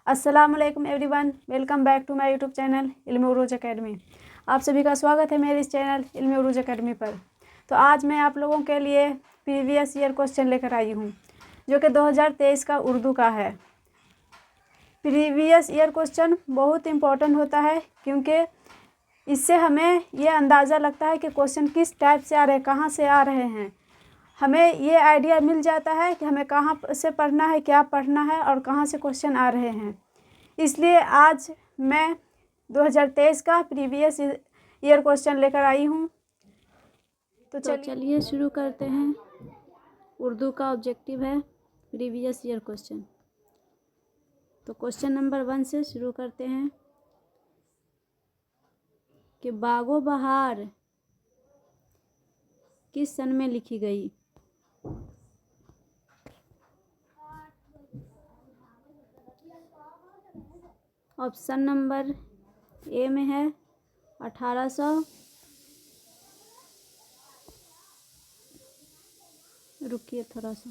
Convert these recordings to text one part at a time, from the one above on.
अस्सलाम वालेकुम everyone, welcome back to my YouTube channel Ilm Urooj academy. आप सभी का स्वागत है मेरे इस चैनल इल्म उरूज एकेडमी पर। तो आज मैं आप लोगों के लिए प्रीवियस ईयर क्वेश्चन लेकर आई हूँ जो कि 2023 का उर्दू का है। प्रीवियस ईयर क्वेश्चन बहुत इम्पोर्टेंट होता है क्योंकि इससे हमें ये अंदाज़ा लगता है कि क्वेश्चन किस टाइप से आ रहे हैं, कहाँ से आ रहे हैं। हमें ये आइडिया मिल जाता है कि हमें कहाँ से पढ़ना है, क्या पढ़ना है और कहाँ से क्वेश्चन आ रहे हैं। इसलिए आज मैं 2023 का प्रीवियस ईयर क्वेश्चन लेकर आई हूँ। तो चलिए शुरू करते हैं। उर्दू का ऑब्जेक्टिव है प्रीवियस ईयर क्वेश्चन। तो क्वेश्चन नंबर 1 से शुरू करते हैं कि बागो बहार किस सन में लिखी गई। ऑप्शन नंबर ए में है 1800, रुकिए थोड़ा सा,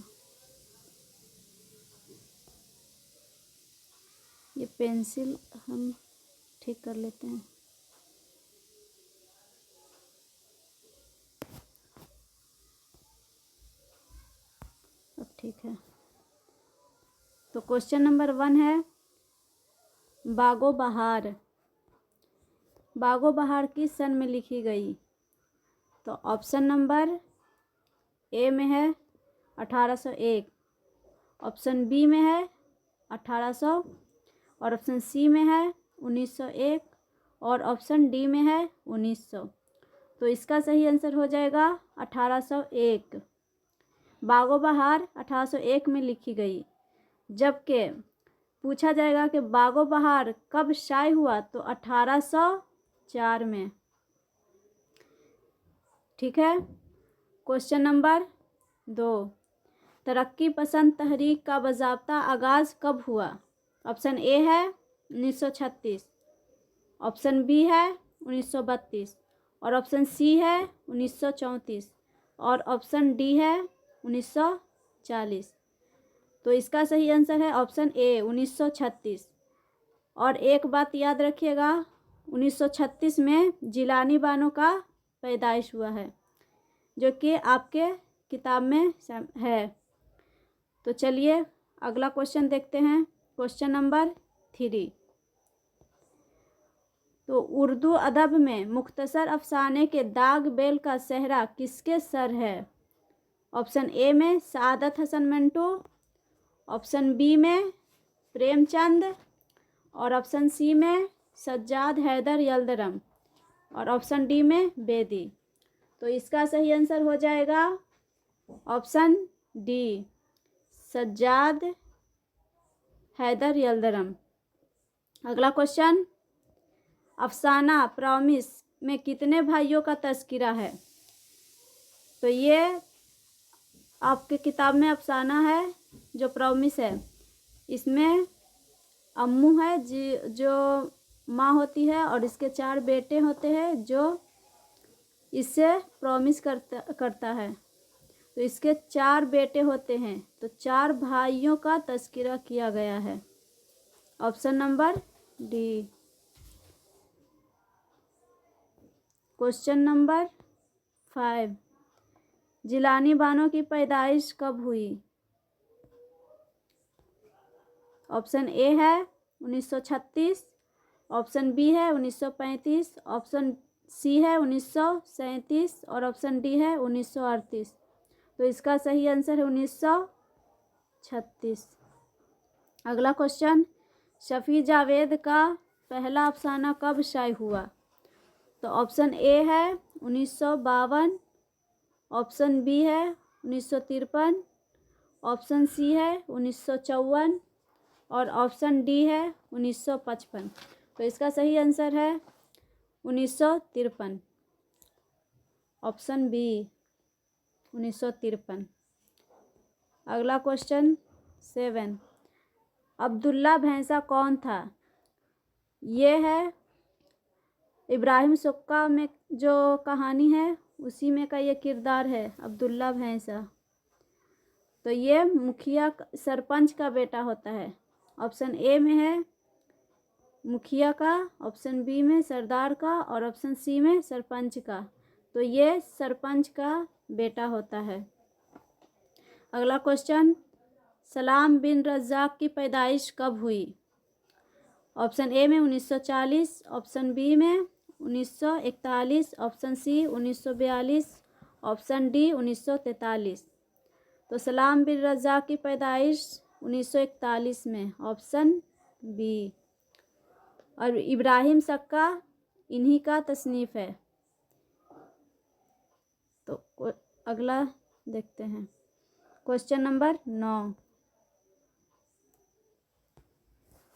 ये पेंसिल हम ठीक कर लेते हैं। अब ठीक है। तो क्वेश्चन नंबर 1 है बागो बहार। बागो बहार किस सन में लिखी गई। तो ऑप्शन नंबर ए में है 1801, ऑप्शन बी में है 1800 और ऑप्शन सी में है 1901 और ऑप्शन डी में है 1900। तो इसका सही आंसर हो जाएगा 1801। बागो बहार 1801 में लिखी गई। जबकि पूछा जाएगा कि बागो बहार कब शाये हुआ, तो 1804 में। ठीक है। क्वेश्चन नंबर 2, तरक्की पसंद तहरीक का बाज़ाब्ता आगाज़ कब हुआ। ऑप्शन ए है 1936, ऑप्शन बी है 1932 और ऑप्शन सी है 1934 और ऑप्शन डी है 1940। तो इसका सही आंसर है ऑप्शन ए 1936। और एक बात याद रखिएगा, 1936 में जिलानी बानो का पैदाइश हुआ है जो कि आपके किताब में है। तो चलिए अगला क्वेश्चन देखते हैं। क्वेश्चन नंबर 3, तो उर्दू अदब में मुख्तसर अफसाने के दाग बेल का सेहरा किसके सर है। ऑप्शन ए में सआदत हसन मंटो, ऑप्शन बी में प्रेमचंद और ऑप्शन सी में सज्जाद हैदर यल्दरम और ऑप्शन डी में बेदी। तो इसका सही आंसर हो जाएगा ऑप्शन डी, सज्जाद हैदर यल्दरम। अगला क्वेश्चन, अफसाना प्रॉमिस में कितने भाइयों का तज़किरा है। तो ये आपके किताब में अफसाना है जो प्रॉमिस है, इसमें अम्मू है जो माँ होती है और इसके 4 बेटे होते हैं जो इससे प्रॉमिस करता है। तो इसके 4 बेटे होते हैं, तो 4 भाइयों का तज़किरा किया गया है। Option number D. Question number 5, Jilani Bano की पैदाइश कब हुई। ऑप्शन ए है 1936, ऑप्शन बी है 1935, ऑप्शन सी है 1937 और ऑप्शन डी है 1938। तो इसका सही आंसर है 1936। अगला क्वेश्चन, शफी जावेद का पहला अफसाना कब शाये हुआ। तो ऑप्शन ए है 1952, ऑप्शन बी है 1953, ऑप्शन सी है 1954 और ऑप्शन डी है 1955। तो इसका सही आंसर है 1953, ऑप्शन बी 1953। अगला क्वेश्चन 7, अब्दुल्ला भैंसा कौन था। ये है इब्राहिम सुक्का में जो कहानी है उसी में का ये किरदार है अब्दुल्ला भैंसा। तो ये मुखिया सरपंच का बेटा होता है ऑप्शन ए में है मुखिया का, ऑप्शन बी में सरदार का और ऑप्शन सी में सरपंच का। तो ये सरपंच का बेटा होता है। अगला क्वेश्चन, सलाम बिन रज़ाक की पैदाइश कब हुई? ऑप्शन ए में 1940, ऑप्शन बी में 1941, ऑप्शन सी 1942, ऑप्शन डी 1943। तो सलाम बिन रज़ाक की पैदाइश 1941 में, ऑप्शन बी। और इब्राहिम सक्का इन्हीं का तसनीफ़ है। तो अगला देखते हैं, क्वेश्चन नंबर 9,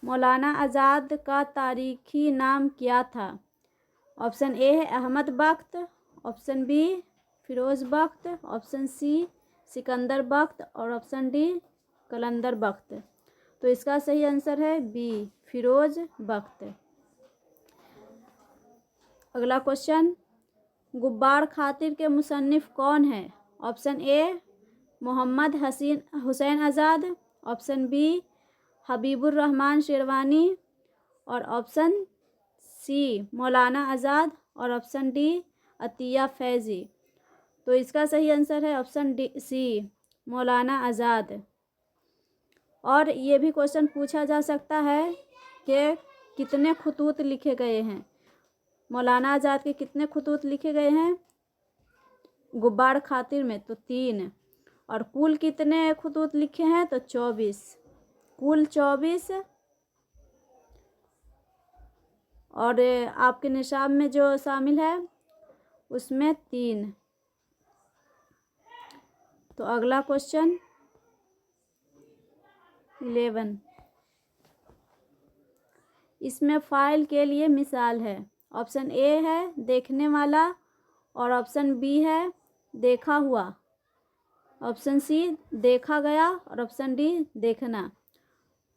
मौलाना आज़ाद का तारीख़ी नाम क्या था? ऑप्शन ए है अहमद बख्त, ऑप्शन बी फ़िरोज़ बख्त, ऑप्शन सी सिकंदर बख्त और ऑप्शन डी कलंदर बख्त। तो इसका सही आंसर है बी, फ़िरोज़ बख्त। अगला क्वेश्चन, गुब्बार खातिर के मुसन्निफ़ कौन है? Option A Mohammad Hussain Azad, option B Habibur Rahman Sherwani और ऑप्शन सी मौलाना आज़ाद और ऑप्शन डी अतिया फैज़ी। तो इसका सही आंसर है ऑप्शन डी सी, मौलाना आज़ाद। और ये भी क्वेश्चन पूछा जा सकता है कि कितने खतूत लिखे गए हैं, मौलाना आज़ाद के कितने खतूत लिखे गए हैं गुब्बार खातिर में? तो 3। और कुल कितने खतूत लिखे हैं? तो 24, कुल 24। और आपके निशाब में जो शामिल है उसमें 3। तो अगला क्वेश्चन 11, इसमें फ़ाइल के लिए मिसाल है। ऑप्शन ए है देखने वाला और ऑप्शन बी है देखा हुआ, ऑप्शन सी देखा गया और ऑप्शन डी देखना।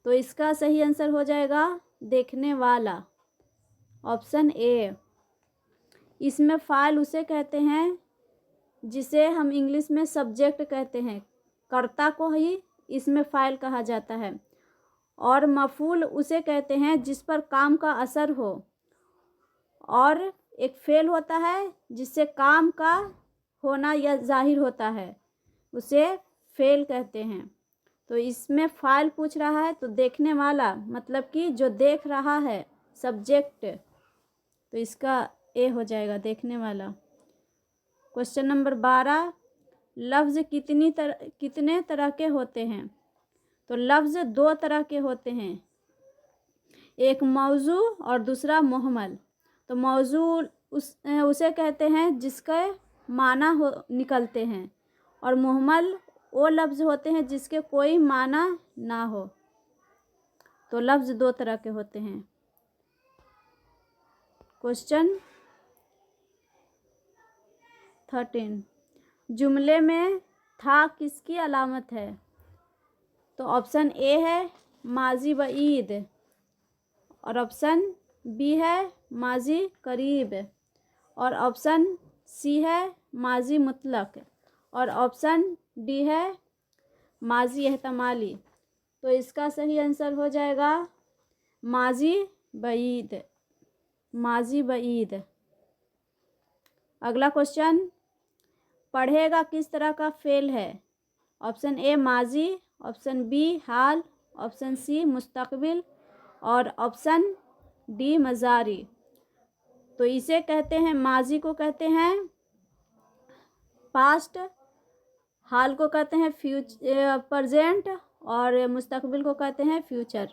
तो इसका सही आंसर हो जाएगा देखने वाला, ऑप्शन ए। इसमें फ़ाइल उसे कहते हैं जिसे हम इंग्लिश में सब्जेक्ट कहते हैं, कर्ता को ही इसमें फ़ाइल कहा जाता है। और मफ़ूल उसे कहते हैं जिस पर काम का असर हो। और एक फ़ेल होता है जिससे काम का होना या ज़ाहिर होता है, उसे फ़ेल कहते हैं। तो इसमें फ़ाइल पूछ रहा है तो देखने वाला मतलब कि जो देख रहा है, सब्जेक्ट। तो इसका ए हो जाएगा देखने वाला। क्वेश्चन नंबर 12, लफ्ज़ कितने तरह के होते हैं? तो लफ्ज़ 2 तरह के होते हैं, एक मौजू और दूसरा मुहम्मल। तो मौजू उसे कहते हैं जिसके माना निकलते हैं और मुहम्मल वो लफ्ज़ होते हैं जिसके कोई माना ना हो। तो लफ्ज़ 2 तरह के होते हैं। क्वेश्चन 13, जुमले में था किसकी अलामत है? तो ऑप्शन ए है माजी बईद और ऑप्शन बी है माजी करीब और ऑप्शन सी है माजी मुतलक और ऑप्शन डी है माजी एहतमाली। तो इसका सही आंसर हो जाएगा माजी बईद, माजी बईद। अगला क्वेश्चन, पढ़ेगा किस तरह का फ़ेल है? ऑप्शन ए माजी, ऑप्शन बी हाल, ऑप्शन सी मुस्तकबिल और ऑप्शन डी मजारी। तो इसे कहते हैं, माजी को कहते हैं पास्ट, हाल को कहते हैं प्रेजेंट और मुस्तकबिल को कहते हैं फ्यूचर।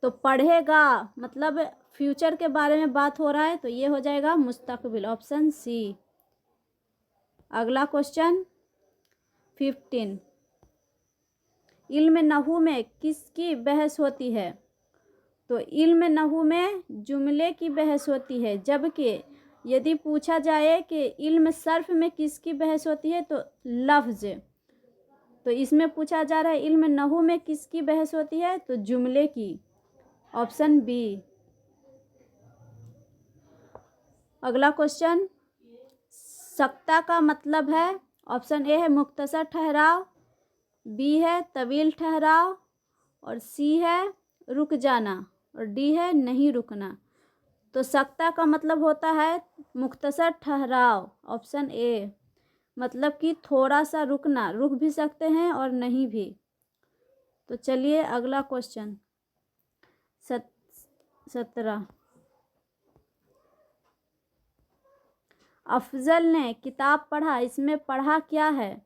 तो पढ़ेगा मतलब फ्यूचर के बारे में बात हो रहा है, तो ये हो जाएगा मुस्तकबिल, ऑप्शन सी। अगला क्वेश्चन 15, इल्म नहू में किसकी बहस होती है? तो इल्म नहू में जुमले की बहस होती है, जबकि यदि पूछा जाए कि इल्म सर्फ में किसकी बहस होती है तो लफ्ज़। तो इसमें पूछा जा रहा है इल्म नहू में किसकी बहस होती है तो जुमले की, ऑप्शन बी। अगला क्वेश्चन, सख्ता का मतलब है? ऑप्शन ए है मुख्तसर ठहराव, बी है तवील ठहराव और सी है रुक जाना और डी है नहीं रुकना। तो सकता का मतलब होता है मुख्तसर ठहराव, ऑप्शन ए, मतलब कि थोड़ा सा रुकना, रुक भी सकते हैं और नहीं भी। तो चलिए अगला क्वेश्चन 17। अफजल ने किताब पढ़ा, इसमें पढ़ा क्या है?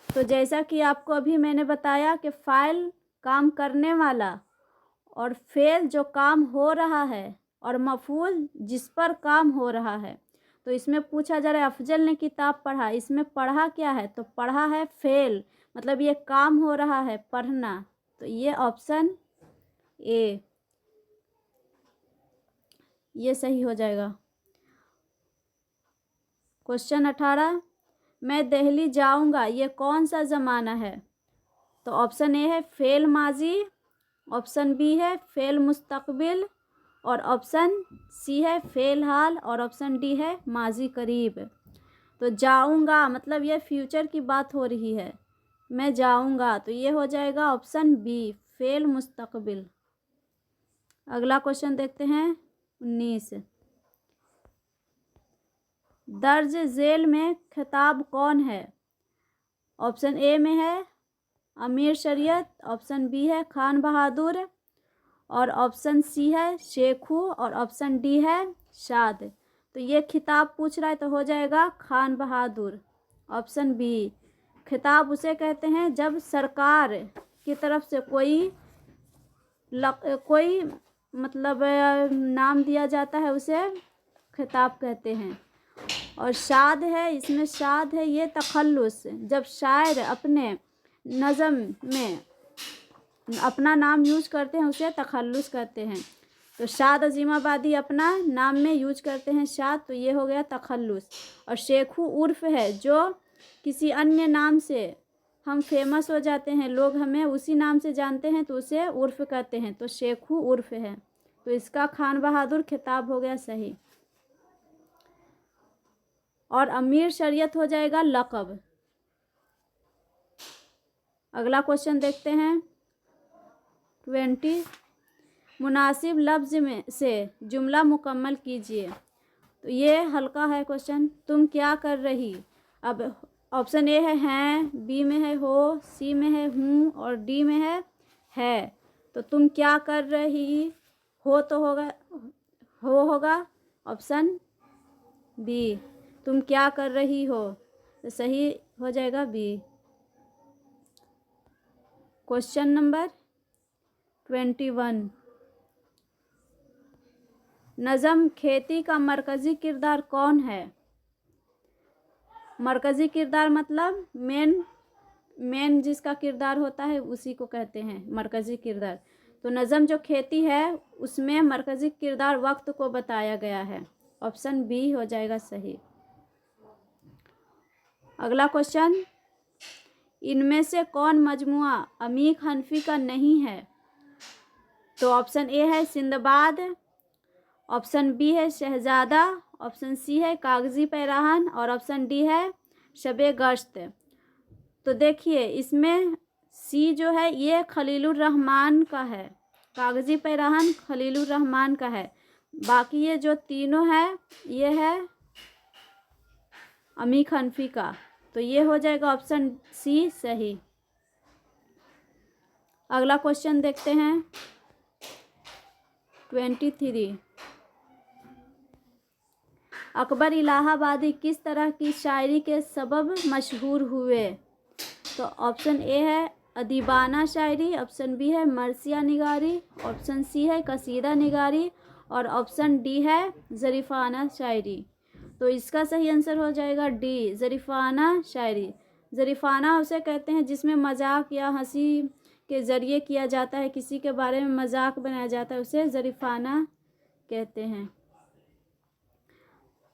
तो जैसा कि आपको अभी मैंने बताया कि फाइल काम करने वाला, और फेल जो काम हो रहा है, और मफूल जिस पर काम हो रहा है। तो इसमें पूछा जा रहा है अफजल ने किताब पढ़ा, इसमें पढ़ा क्या है? तो पढ़ा है फेल, मतलब ये काम हो रहा है पढ़ना। तो ये ऑप्शन ए ये सही हो जाएगा। क्वेश्चन 18, मैं दिल्ली जाऊंगा, ये कौन सा ज़माना है? तो ऑप्शन ए है फेल माजी, ऑप्शन बी है फेल मुस्तकबिल, और ऑप्शन सी है फेल हाल, और ऑप्शन डी है माजी करीब। तो जाऊंगा मतलब ये फ्यूचर की बात हो रही है, मैं जाऊंगा, तो ये हो जाएगा ऑप्शन बी फेल मुस्तकबिल। अगला क्वेश्चन देखते हैं 19, दर्ज झेल में खिताब कौन है? ऑप्शन ए में है अमीर शरीयत, ऑप्शन बी है खान बहादुर, और ऑप्शन सी है शेखू, और ऑप्शन डी है शाद। तो ये खिताब पूछ रहा है तो हो जाएगा खान बहादुर, ऑप्शन बी। खिताब उसे कहते हैं जब सरकार की तरफ से कोई मतलब नाम दिया जाता है, उसे खिताब कहते हैं। और शाद है, इसमें शाद है ये तखल्लुस, जब शायर अपने नज़म में अपना नाम यूज करते हैं उसे तखल्लुस कहते हैं। तो शाद अजीमाबादी अपना नाम में यूज करते हैं शाद, तो ये हो गया तखल्लुस। और शेखू उर्फ है, जो किसी अन्य नाम से हम फेमस हो जाते हैं, लोग हमें उसी नाम से जानते हैं तो उसे उर्फ कहते हैं, तो शेखू उर्फ है। तो इसका खान बहादुर खिताब हो गया सही। और अमीर शरीयत हो जाएगा लक़ब। अगला क्वेश्चन देखते हैं 20, मुनासिब लफ्ज़ में से जुमला मुकम्मल कीजिए। तो ये हल्का है क्वेश्चन, तुम क्या कर रही। अब ऑप्शन ए है हैं, बी में है हो, सी में है हूँ, और डी में है। तो तुम क्या कर रही हो तो होगा ऑप्शन बी, तुम क्या कर रही हो, तो सही हो जाएगा बी। क्वेश्चन नंबर 21, नज़म खेती का मरकज़ी किरदार कौन है? मरकज़ी किरदार मतलब मेन जिसका किरदार होता है उसी को कहते हैं मरकज़ी किरदार। तो नज़म जो खेती है उसमें मरकज़ी किरदार वक्त को बताया गया है, ऑप्शन बी हो जाएगा सही। अगला क्वेश्चन, इनमें से कौन मजमुआ अमीक हनफी का नहीं है? तो ऑप्शन ए है सिंदबाद, ऑप्शन बी है शहजादा, ऑप्शन सी है कागज़ी पैराहन, और ऑप्शन डी है शबे गश्त। तो देखिए इसमें सी जो है ये खलीलुर रहमान का है, कागज़ी पैराहन खलीलुर रहमान का है। बाकी ये जो तीनों है ये है अमीक हनफी का, तो ये हो जाएगा ऑप्शन सी सही। अगला क्वेश्चन देखते हैं 23, अकबर इलाहाबादी किस तरह की शायरी के सबब मशहूर हुए? तो ऑप्शन ए है अदीबाना शायरी, ऑप्शन बी है मरसिया निगारी, ऑप्शन सी है कसीदा निगारी, और ऑप्शन डी है ज़रीफ़ाना शायरी। तो इसका सही आंसर हो जाएगा डी ज़रीफ़ाना शायरी। ज़रीफ़ाना उसे कहते हैं जिसमें मजाक या हंसी के ज़रिए किया जाता है, किसी के बारे में मजाक बनाया जाता है, उसे ज़रीफ़ाना कहते हैं।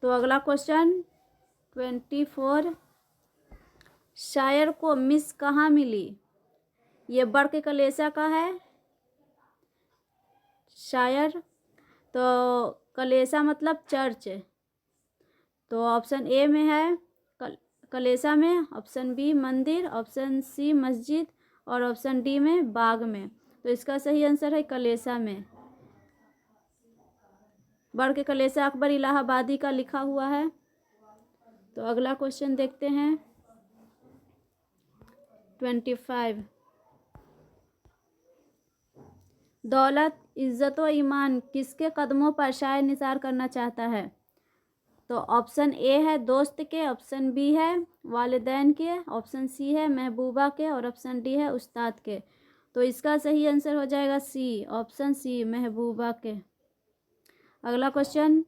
तो अगला क्वेश्चन 24, शायर को मिस कहाँ मिली? ये बर्क कलेसा का है शायर, तो कलेसा मतलब चर्च, तो ऑप्शन ए में है कलेसा में, ऑप्शन बी मंदिर, ऑप्शन सी मस्जिद, और ऑप्शन डी में बाग में। तो इसका सही आंसर है कलेसा में। बढ़ के कलेसा अकबर इलाहाबादी का लिखा हुआ है। तो अगला क्वेश्चन देखते हैं 25। दौलत, इज्जत व ईमान किसके कदमों पर शायर निसार करना चाहता है? तो ऑप्शन ए है दोस्त के, ऑप्शन बी है वालिदैन के, ऑप्शन सी है महबूबा के और ऑप्शन डी है उस्ताद के। तो इसका सही आंसर हो जाएगा सी, ऑप्शन सी महबूबा के। अगला क्वेश्चन,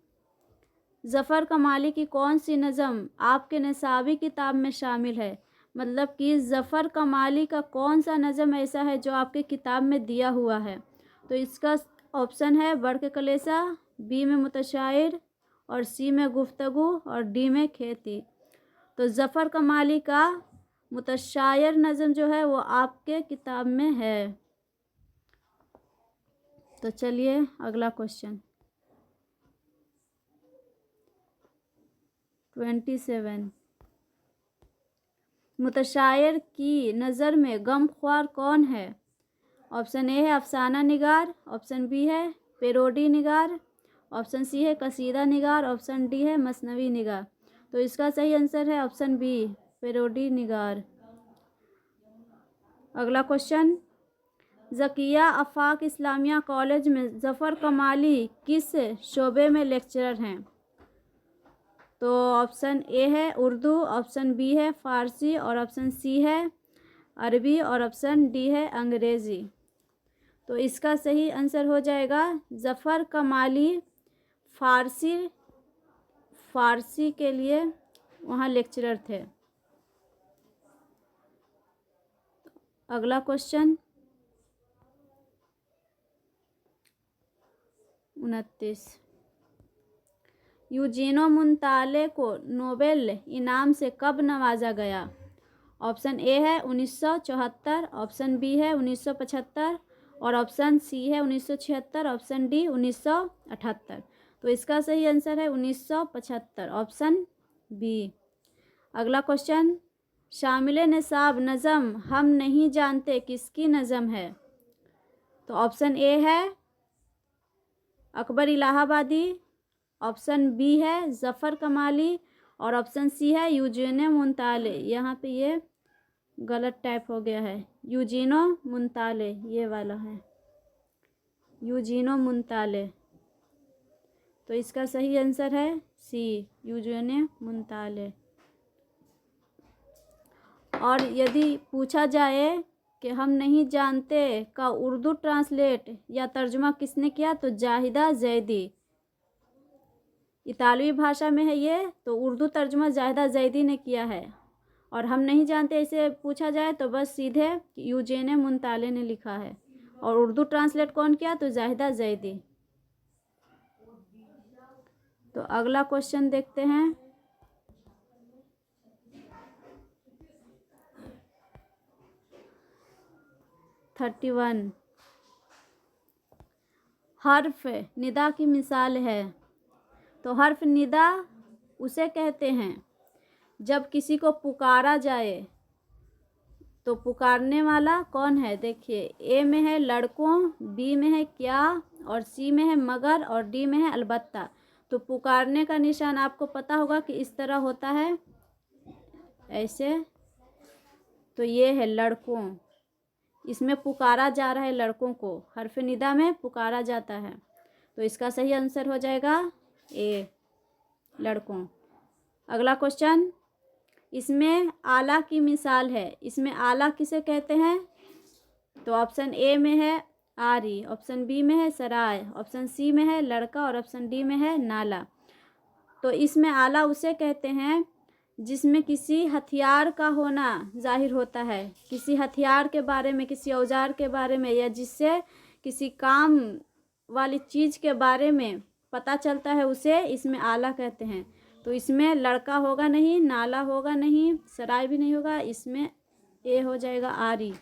ज़फ़र कमाली की कौन सी नज़म आपके निसाबी किताब में शामिल है? मतलब कि ज़फ़र कमाली का कौन सा नज़म ऐसा है जो आपके किताब में दिया हुआ है? तो इसका ऑप्शन है बढ़ के कलेसा, बी में मुतशाइर और सी में गुफ्तगू और डी में खेती। तो ज़फ़र कमाली का मुतशाइर नज़म जो है वो आपके किताब में है। तो चलिए अगला क्वेश्चन 27। मुतशाइर की नज़र में गमख्वार कौन है? ऑप्शन ए है अफसाना निगार, ऑप्शन बी है पेरोडी निगार, ऑप्शन सी है कसीदा निगार, ऑप्शन डी है मसनवी निगार। तो इसका सही आंसर है ऑप्शन बी पेरोडी निगार। अगला क्वेश्चन, ज़किया आफाक इस्लामिया कॉलेज में ज़फ़र कमाली किस शोबे में लेक्चरर हैं? तो ऑप्शन ए है उर्दू, ऑप्शन बी है फ़ारसी और ऑप्शन सी है अरबी और ऑप्शन डी है अंग्रेज़ी। तो इसका सही आंसर हो जाएगा ज़फ़र कमाली फ़ारसी के लिए वहाँ लेक्चरर थे। अगला क्वेश्चन 29। यूजीनो मुंताले को नोबेल इनाम से कब नवाजा गया? ऑप्शन ए है 1974, ऑप्शन बी है 1975 और ऑप्शन सी है 1976, ऑप्शन डी 1978। तो इसका सही आंसर है 1975, ऑप्शन बी। अगला क्वेश्चन, शामिल निसाब नज़म हम नहीं जानते किसकी नज़म है? तो ऑप्शन ए है अकबर इलाहाबादी, ऑप्शन बी है ज़फ़र कमाली और ऑप्शन सी है यूजीनो मुंताले। यहाँ पे ये गलत टाइप हो गया है, यूजीनो मुंताले ये वाला है, यूजीनो मुंताले। तो इसका सही आंसर है सी यूजीनो मुंताले। और यदि पूछा जाए कि हम नहीं जानते का उर्दू ट्रांसलेट या तर्जुमा किसने किया, तो जाहिदा जैदी। इतालवी भाषा में है ये, तो उर्दू तर्जुमा जाहिदा जैदी ने किया है। और हम नहीं जानते इसे पूछा जाए तो बस सीधे यूजीनो मुंताले ने लिखा है। और उर्दू ट्रांसलेट कौन किया, तो जाहिदा जैदी। तो अगला क्वेश्चन देखते हैं 31। हर्फ निदा की मिसाल है। तो हर्फ निदा उसे कहते हैं जब किसी को पुकारा जाए। तो पुकारने वाला कौन है? देखिए, ए में है लड़कों, बी में है क्या और सी में है मगर और डी में है अलबत्ता। तो पुकारने का निशान आपको पता होगा कि इस तरह होता है ऐसे। तो ये है लड़कों, इसमें पुकारा जा रहा है लड़कों को, हर्फ निदा में पुकारा जाता है। तो इसका सही आंसर हो जाएगा ए लड़कों। अगला क्वेश्चन, इसमें आला की मिसाल है। इसमें आला किसे कहते हैं? तो ऑप्शन ए में है आरी, ऑप्शन बी में है सराय, ऑप्शन सी में है लड़का और ऑप्शन डी में है नाला। तो इसमें आला उसे कहते हैं जिसमें किसी हथियार का होना जाहिर होता है, किसी हथियार के बारे में, किसी औजार के बारे में, या जिससे किसी काम वाली चीज़ के बारे में पता चलता है, उसे इसमें आला कहते हैं। तो इसमें लड़का होगा नहीं, नाला होगा नहीं, सराय भी नहीं होगा, इसमें ए हो जाएगा आरी।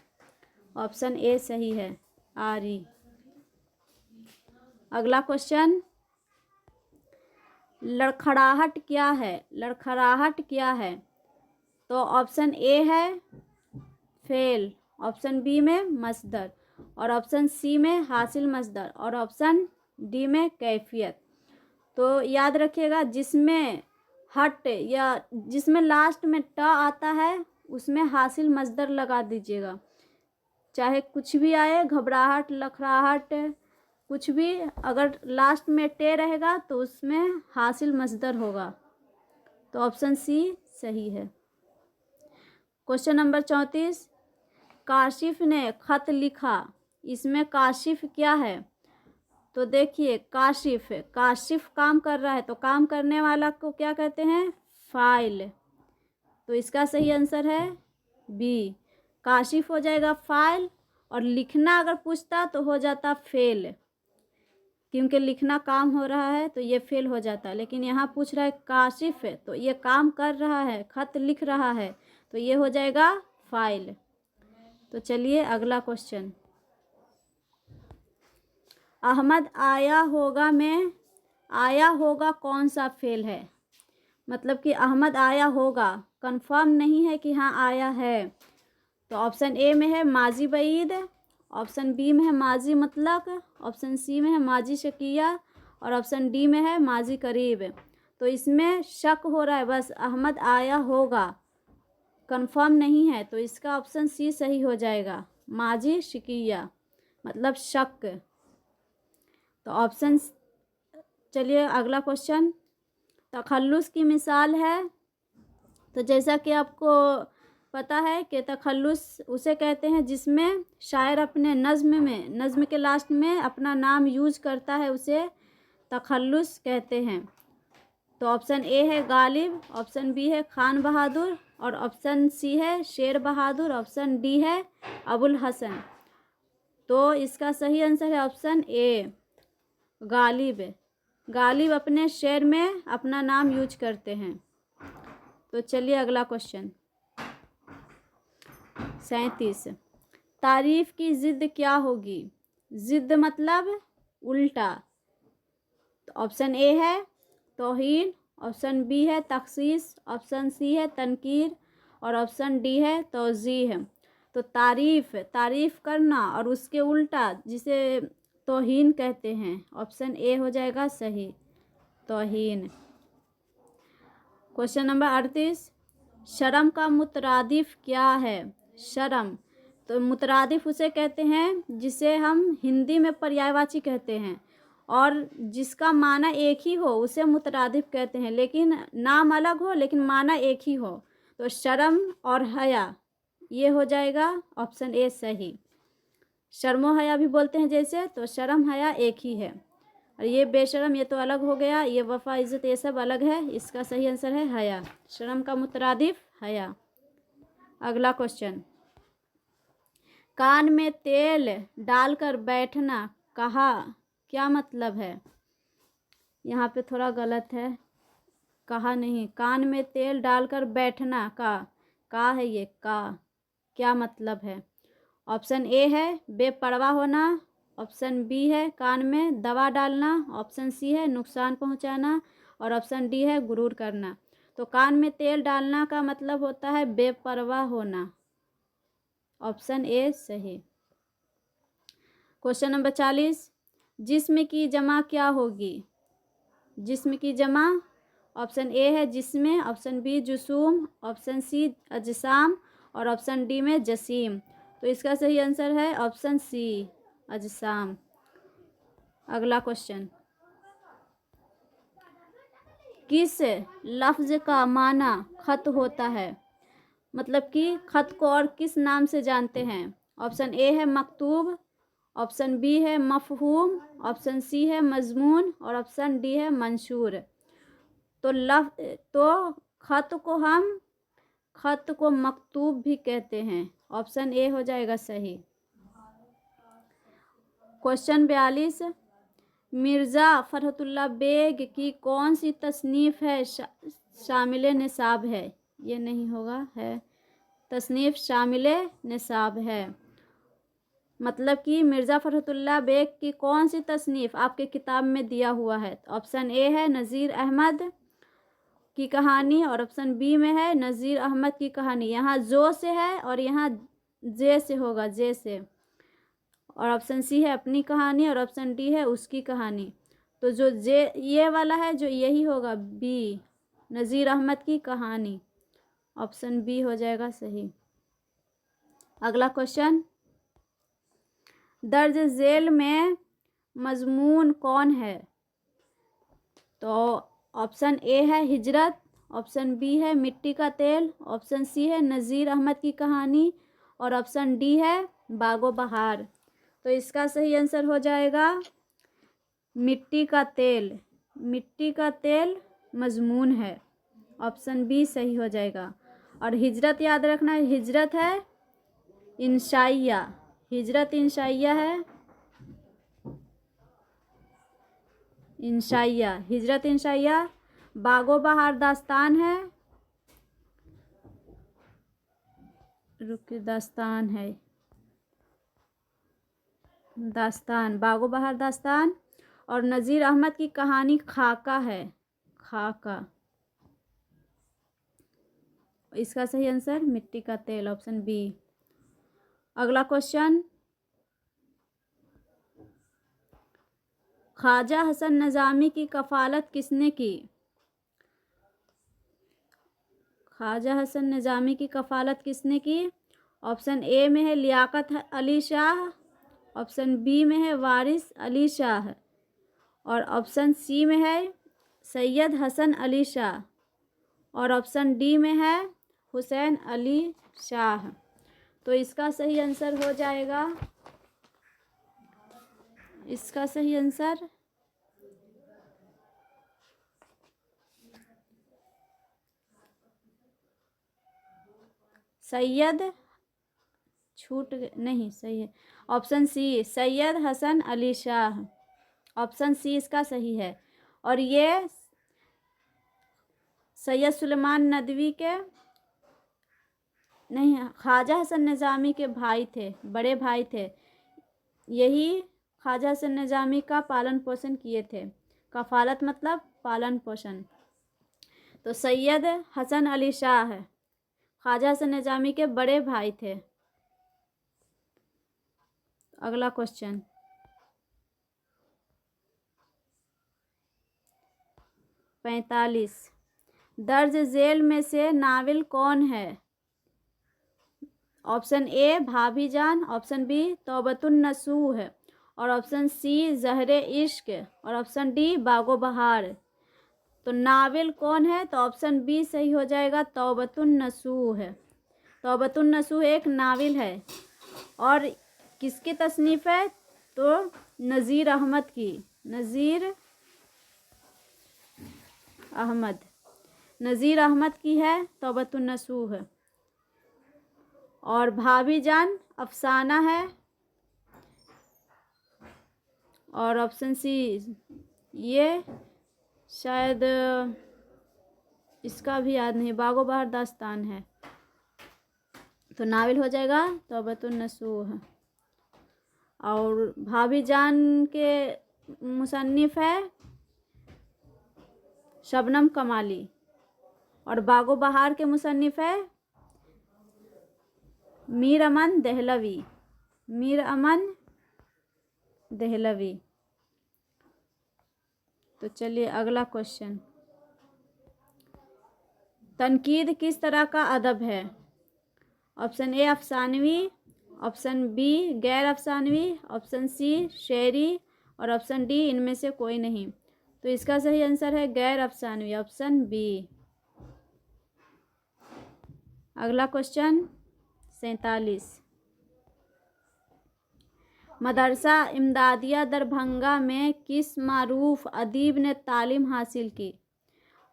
ऑप्शन ए सही है, आरी। अगला क्वेश्चन, लड़खड़ाहट क्या है? लड़खड़ाहट क्या है? तो ऑप्शन ए है फेल, ऑप्शन बी में मसदर, और ऑप्शन सी में हासिल मसदर, और ऑप्शन डी में कैफियत। तो याद रखिएगा, जिसमें हट या जिसमें लास्ट में ट आता है उसमें हासिल मसदर लगा दीजिएगा, चाहे कुछ भी आए, घबराहट, लखराहट, कुछ भी, अगर लास्ट में टे रहेगा तो उसमें हासिल मसदर होगा। तो ऑप्शन सी सही है। क्वेश्चन नंबर 34, काशिफ ने खत लिखा, इसमें काशिफ क्या है? तो देखिए, काशिफ, काशिफ काम कर रहा है तो काम करने वाला को क्या कहते हैं? फाइल। तो इसका सही आंसर है बी, काशिफ हो जाएगा फाइल, और लिखना अगर पूछता तो हो जाता फेल, क्योंकि लिखना काम हो रहा है तो ये फेल हो जाता है। लेकिन यहाँ पूछ रहा है काशिफ है तो ये काम कर रहा है, खत लिख रहा है, तो ये हो जाएगा फाइल। तो चलिए अगला क्वेश्चन, अहमद आया होगा में आया होगा कौन सा फेल है? मतलब कि अहमद आया होगा, कंफर्म नहीं है कि हाँ आया है। तो ऑप्शन ए में है माजी बईद, ऑप्शन बी में है माजी मतलब, ऑप्शन सी में है माजी शकिया, और ऑप्शन डी में है माजी करीब। तो इसमें शक हो रहा है बस, अहमद आया होगा, कंफर्म नहीं है, तो इसका ऑप्शन सी सही हो जाएगा, माजी शकिया मतलब शक। तो ऑप्शन, चलिए अगला क्वेश्चन, तखल्लुस की मिसाल है। तो जैसा कि आपको पता है कि तखल्लुस उसे कहते हैं जिसमें शायर अपने नज़्म के लास्ट में अपना नाम यूज करता है, उसे तखल्लुस कहते हैं। तो ऑप्शन ए है गालिब, ऑप्शन बी है खान बहादुर, और ऑप्शन सी है शेर बहादुर, ऑप्शन डी है अबुल हसन। तो इसका सही आंसर है ऑप्शन ए, गालिब। गालिब अपने शेर में अपना नाम यूज करते हैं। तो चलिए अगला क्वेश्चन, 37, तारीफ की ज़िद क्या होगी? ज़िद मतलब उल्टा। तो ऑप्शन ए है तौहीन, ऑप्शन बी है तखसीस, ऑप्शन सी है तनकीर, और ऑप्शन डी है तौज़ीह। तो तारीफ करना और उसके उल्टा जिसे तौहीन कहते हैं, ऑप्शन ए हो जाएगा सही, तौहीन। क्वेश्चन नंबर 38, शर्म का मुतरादिफ क्या है? शर्म, तो मुतरादिफ उसे कहते हैं जिसे हम हिंदी में पर्यायवाची कहते हैं, और जिसका माना एक ही हो उसे मुतरादिफ कहते हैं, लेकिन नाम अलग हो लेकिन माना एक ही हो। तो शर्म और हया, ये हो जाएगा ऑप्शन ए सही। शर्मो हया भी बोलते हैं जैसे, तो शर्म हया एक ही है, और ये बेशरम ये तो अलग हो गया, ये वफा इज़्ज़त ये सब अलग है। इसका सही आंसर है हया, शर्म का मुतरादिफ हया। अगला क्वेश्चन, कान में तेल डालकर बैठना कहा, क्या मतलब है? यहाँ पे थोड़ा गलत है, कहा नहीं, कान में तेल डालकर बैठना का है ये, का क्या मतलब है? ऑप्शन ए है बेपरवाह होना, ऑप्शन बी है कान में दवा डालना, ऑप्शन सी है नुकसान पहुंचाना, और ऑप्शन डी है गुरूर करना। तो कान में तेल डालना का मतलब होता है बेपरवाह होना, ऑप्शन ए सही। क्वेश्चन नंबर 40, जिस्म की जमा क्या होगी? जिस्म की जमा, ऑप्शन ए है जिस्म, ऑप्शन बी जुसूम, ऑप्शन सी अजसाम, और ऑप्शन डी में जसीम। तो इसका सही आंसर है ऑप्शन सी अजसाम। अगला क्वेश्चन, किस लफ्ज़ का माना खत होता है? मतलब कि खत को और किस नाम से जानते हैं? ऑप्शन ए है मकतूब, ऑप्शन बी है मफहूम, ऑप्शन सी है मजमून, और ऑप्शन डी है मंशूर। तो खत को मकतूब भी कहते हैं, ऑप्शन ए हो जाएगा सही। क्वेश्चन 42, मिर्ज़ा फरहतुल्लाह बेग की कौन सी तसनीफ़ है शामिल निसाब है? ये नहीं होगा, है तसनीफ़ शामिल निसाब है। मतलब कि मिर्ज़ा फरहतुल्लाह बेग की कौन सी तसनीफ़ आपके किताब में दिया हुआ है? तो ऑप्शन ए है नज़ीर अहमद की कहानी, और ऑप्शन बी में है नज़ीर अहमद की कहानी। यहाँ जो से है और यहाँ जे से होगा, जे से। और ऑप्शन सी है अपनी कहानी, और ऑप्शन डी है उसकी कहानी। तो जो जे ये वाला है, जो यही होगा बी, नज़ीर अहमद की कहानी। ऑप्शन बी हो जाएगा सही। अगला क्वेश्चन, दर्ज झेल में मजमून कौन है? तो ऑप्शन ए है हिजरत, ऑप्शन बी है मिट्टी का तेल, ऑप्शन सी है नज़ीर अहमद की कहानी, और ऑप्शन डी है बागो बहार। तो इसका सही आंसर हो जाएगा मिट्टी का तेल। मिट्टी का तेल मजमून है। ऑप्शन बी सही हो जाएगा। और हिजरत याद रखना, हिजरत है इंशाइया, हिजरत इंशाइया है, इंशाइया, हिजरत इंशाइया। बागो बहार दास्तान है, रुक दास्तान है, दास्तान, बागो बहार दास्तान। और नज़ीर अहमद की कहानी खाका है, खाका। इसका सही आंसर मिट्टी का तेल, ऑप्शन बी। अगला क्वेश्चन, ख्वाजा हसन निज़ामी की कफ़ालत किसने की? ख्वाजा हसन निज़ामी की कफ़ालत किसने की? ऑप्शन ए में है लियाकत अली शाह, ऑप्शन बी में है वारिस अली शाह, और ऑप्शन सी में है सैयद हसन अली शाह, और ऑप्शन डी में है हुसैन अली शाह। तो इसका सही आंसर हो जाएगा, इसका सही आंसर सैयद, छूट नहीं, सही है option C, Syed Hasan Ali Shah. Option C इसका सही है। और ये सैयद सुलेमान नदवी के नहीं, ख्वाजा हसन निज़ामी के भाई थे, बड़े भाई थे। यही ख्वाजा हसन निज़ामी का पालन पोषण किए थे। कफ़ालत मतलब पालन पोषण। तो सैयद हसन अली शाह ख्वाजा हसन निज़ामी के बड़े भाई थे। अगला क्वेश्चन, 45, दर्ज झेल में से नाविल कौन है? ऑप्शन ए भाभीजान, ऑप्शन बी तौबतुन नसूह, और ऑप्शन सी ज़हरे इश्क, और ऑप्शन डी बागो बहार। तो नाविल कौन है? तो ऑप्शन बी सही हो जाएगा, तौबतुन नसूह। तौबतुन नसूह एक नाविल है। और किसकी तसनीफ़ है? तो नज़ीर अहमद की, नज़ीर अहमद, नज़ीर अहमद की है तौबतुन नसूह। और भाभीजान अफसाना है, और ऑप्शन सी ये शायद इसका भी याद नहीं, बागो बहार दास्तान है। तो नाविल हो जाएगा तौबतुन नसूह। और भाभीजान के मुसन्निफ़ है शबनम कमाली, और बागो बहार के मुसन्निफ़ है मीर अमन दहलवी, मीर अमन दहलवी। तो चलिए अगला क्वेश्चन, तनकीद किस तरह का अदब है? ऑप्शन ए अफसानवी, ऑप्शन बी गैर अफसानवी, ऑप्शन सी शेरी, और ऑप्शन डी इनमें से कोई नहीं। तो इसका सही आंसर है गैर अफसानवी, ऑप्शन बी। अगला क्वेश्चन 47, मदरसा इमदादिया दरभंगा में किस मारूफ अदीब ने तालीम हासिल की?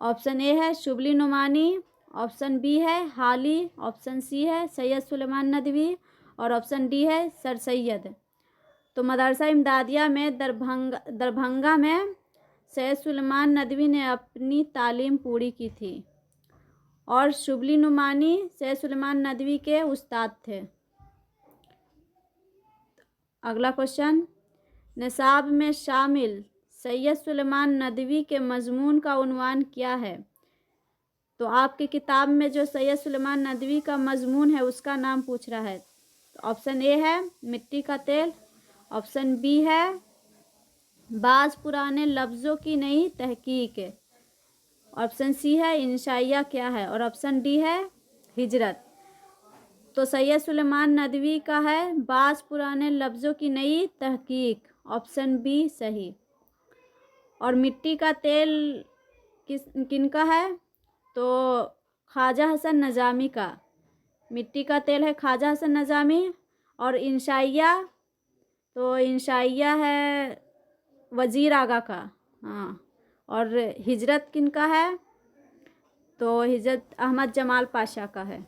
ऑप्शन ए है शुबली नुमानी, ऑप्शन बी है हाली, ऑप्शन सी है सैयद सुलेमान नदवी, और ऑप्शन डी है सर सैयद। तो मदरसा इमदादिया में दरभंगा में सैयद सुलेमान नदवी ने अपनी तालीम पूरी की थी, और शुबली नुमानी सैयद सुलेमान नदवी के उस्ताद थे। अगला क्वेश्चन, निसाब में शामिल सैयद सुलेमान नदवी के मजमून का उन्वान क्या है? तो आपकी किताब में जो सैयद सुलेमान नदवी का मजमून है उसका नाम पूछ रहा है। तो ऑप्शन ए है मिट्टी का तेल, ऑप्शन बी है बाज़ पुराने लफ्ज़ों की नई तहकीक, ऑप्शन सी है इंशाइया क्या है, और ऑप्शन डी है हिजरत। तो सैयद सुलेमान नदवी का है बाज़ पुराने लफ्ज़ों की नई तहकीक, ऑप्शन बी सही। और मिट्टी का तेल किनका है, तो ख्वाजा हसन नज़ामी का। मिट्टी का तेल है ख्वाजा हसन नज़ामी। और इंशाइया, तो इंशाइया है वज़ीर आगा का। हाँ, और हिजरत किनका है, तो हिजरत अहमद जमाल पाशा का है।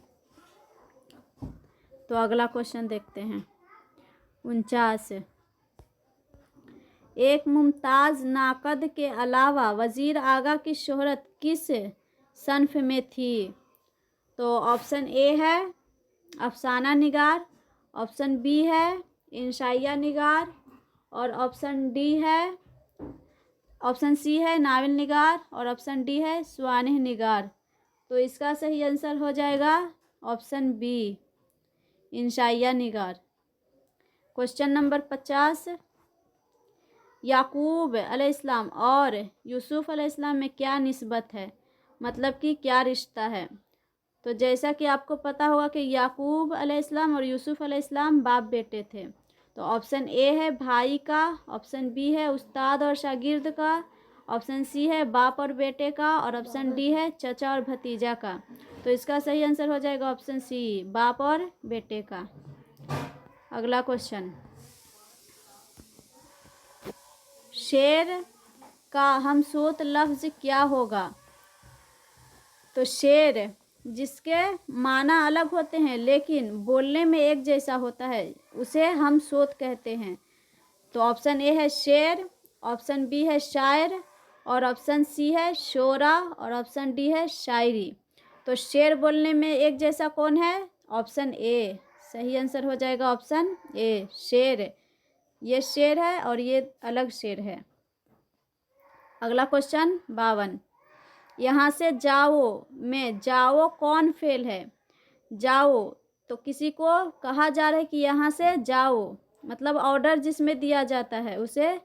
तो अगला क्वेश्चन देखते हैं 49। एक मुमताज़ नाकद के अलावा वज़ीर आगा की शोहरत किस सन्फ में थी, तो ऑप्शन ए है अफसाना निगार, ऑप्शन बी है इंशाइया निगार, और ऑप्शन डी है, ऑप्शन सी है नाविल निगार, और ऑप्शन डी है स्वानिह निगार। तो इसका सही आंसर हो जाएगा ऑप्शन बी इंशाइया निगार। Question number 50। याकूब अलैहिस्सलाम और यूसुफ अलैहिस्सलाम में क्या निस्बत है, मतलब कि क्या रिश्ता है। तो जैसा कि आपको पता होगा कि याकूब अलैहिस्सलाम और यूसुफ अलैहिस्सलाम बाप बेटे थे। तो ऑप्शन ए है भाई का, ऑप्शन बी है उस्ताद और शागिर्द का, ऑप्शन सी है बाप और बेटे का, और ऑप्शन डी है चचा और भतीजा का। तो इसका सही आंसर हो जाएगा ऑप्शन सी बाप और बेटे का। अगला क्वेश्चन, शेर का हमसूत लफ्ज़ क्या होगा। तो शेर जिसके माना अलग होते हैं लेकिन बोलने में एक जैसा होता है उसे हम सोत कहते हैं। तो ऑप्शन ए है शेर, ऑप्शन बी है शायर, और ऑप्शन सी है शोरा, और ऑप्शन डी है शायरी। तो शेर बोलने में एक जैसा कौन है, ऑप्शन ए सही आंसर हो जाएगा ऑप्शन ए शेर। ये शेर है और ये अलग शेर है। अगला क्वेश्चन 52। यहाँ से जाओ में जाओ कौन फेल है। जाओ तो किसी को कहा जा रहा है कि यहाँ से जाओ, मतलब ऑर्डर जिसमें दिया जाता है उसे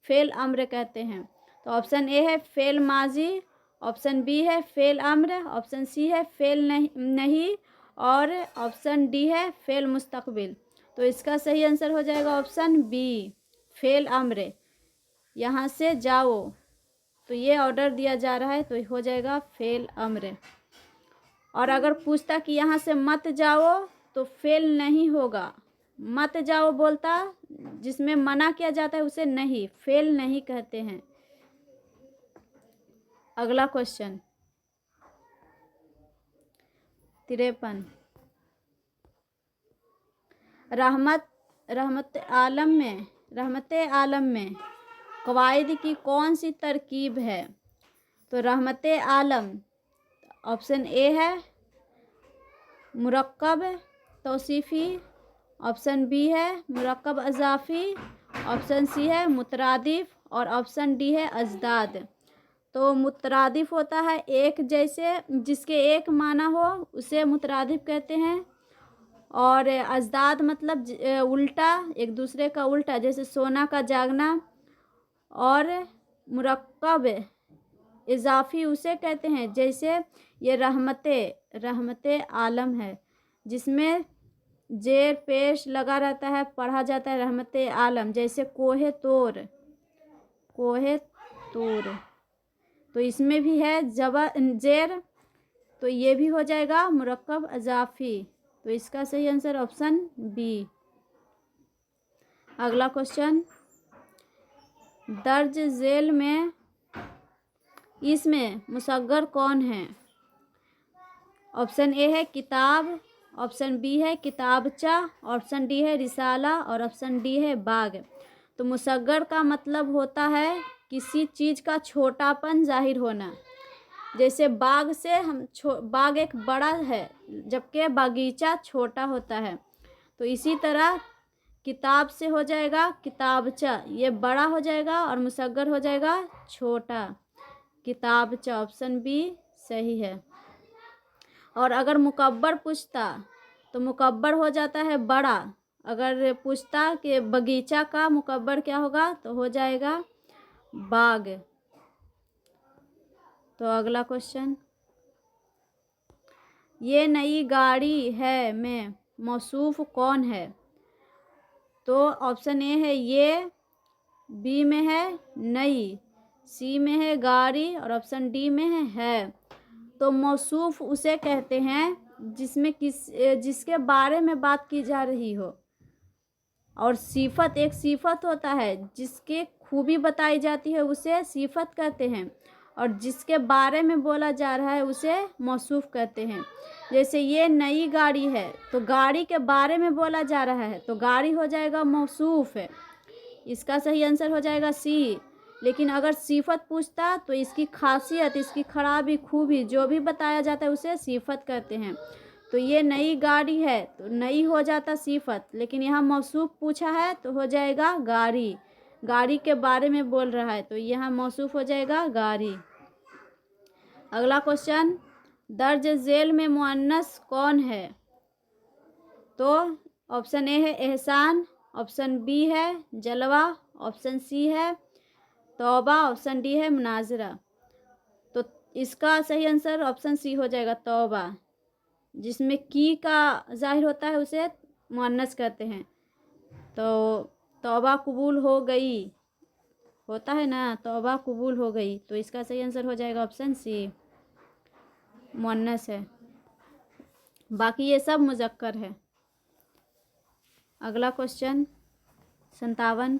फेल अम्र कहते हैं। तो ऑप्शन ए है फेल माजी, ऑप्शन बी है फेल अम्र, ऑप्शन सी है फेल नहीं, और ऑप्शन डी है फेल मुस्तकबिल। तो इसका सही आंसर हो जाएगा ऑप्शन बी फेल अम्र। यहाँ से जाओ तो ये ऑर्डर दिया जा रहा है तो हो जाएगा फेल अम्र। और अगर पूछता कि यहाँ से मत जाओ तो फेल नहीं होगा। मत जाओ बोलता जिसमें मना किया जाता है उसे नहीं फेल नहीं कहते हैं। अगला क्वेश्चन 53। रहमत आलम में कवायद की कौन सी तरकीब है। तो रहमत आलम ऑप्शन ए है मुरक्कब तौसीफ़ी, ऑप्शन बी है मुरक्कब अज़ाफ़ी, ऑप्शन सी है मुतरादिफ, और ऑप्शन डी है अजदाद। तो मुतरादिफ होता है एक जैसे जिसके एक माना हो उसे मुतरादिफ कहते हैं, और अजदाद मतलब उल्टा एक दूसरे का उल्टा जैसे सोना का जागना, और मुरक्कब इजाफ़ी उसे कहते हैं जैसे ये रहमत आलम है जिसमें जेर पेश लगा रहता है पढ़ा जाता है रहमत आलम, जैसे कोहे तोर। तो इसमें भी है जेर, तो ये भी हो जाएगा मुरक्कब इजाफ़ी। तो इसका सही आंसर ऑप्शन बी। अगला क्वेश्चन दर्ज झेल में इसमें मुसग्गर कौन है। ऑप्शन ए है किताब, ऑप्शन बी है किताबचा, ऑप्शन डी है रिसाला, और ऑप्शन डी है बाग। तो मुसग्गर का मतलब होता है किसी चीज़ का छोटापन जाहिर होना। जैसे बाग से बाग एक बड़ा है जबकि बागीचा छोटा होता है। तो इसी तरह किताब से हो जाएगा किताबचा, ये बड़ा हो जाएगा और मुसग्गर हो जाएगा छोटा। किताबचा ऑप्शन बी सही है। और अगर मुकब्बर पूछता तो मुकब्बर हो जाता है बड़ा, अगर पूछता कि बगीचा का मुकब्बर क्या होगा तो हो जाएगा बाग। तो अगला क्वेश्चन, ये नई गाड़ी है में मौसूफ कौन है? तो ऑप्शन ए है ये, बी में है नई, सी में है गाड़ी और ऑप्शन डी में है। तो मौसूफ उसे कहते हैं जिसमें जिसके बारे में बात की जा रही हो, और सिफत एक सिफत होता है जिसके खूबी बताई जाती है उसे सिफत कहते हैं, और जिसके बारे में बोला जा रहा है उसे मौसूफ कहते हैं। जैसे ये नई गाड़ी है तो गाड़ी के बारे में बोला जा रहा है तो गाड़ी हो जाएगा मौसूफ है, इसका सही आंसर हो जाएगा सी। लेकिन अगर सिफत पूछता तो इसकी खासियत, इसकी खराबी, खूबी जो भी बताया जाता है उसे सिफत कहते हैं। तो ये नई गाड़ी है तो नई हो जाता सिफत, लेकिन यहाँ मौसूफ पूछा है तो हो जाएगा गाड़ी, गाड़ी के बारे में बोल रहा है तो यहाँ मौसूफ हो जाएगा गाड़ी। अगला क्वेश्चन, दर्ज झेल में मुअन्नस कौन है? तो ऑप्शन ए है एहसान, ऑप्शन बी है जलवा, ऑप्शन सी है तौबा, ऑप्शन डी है मुनाजरा। तो इसका सही आंसर ऑप्शन सी हो जाएगा तौबा, जिसमें की का जाहिर होता है उसे मुअन्नस कहते हैं। तो तौबा कबूल हो गई होता है ना, तौबा कबूल हो गई, तो इसका सही आंसर हो जाएगा ऑप्शन सी, मुअन्नस है, बाकी ये सब मुज़क्कर है। अगला क्वेश्चन 57,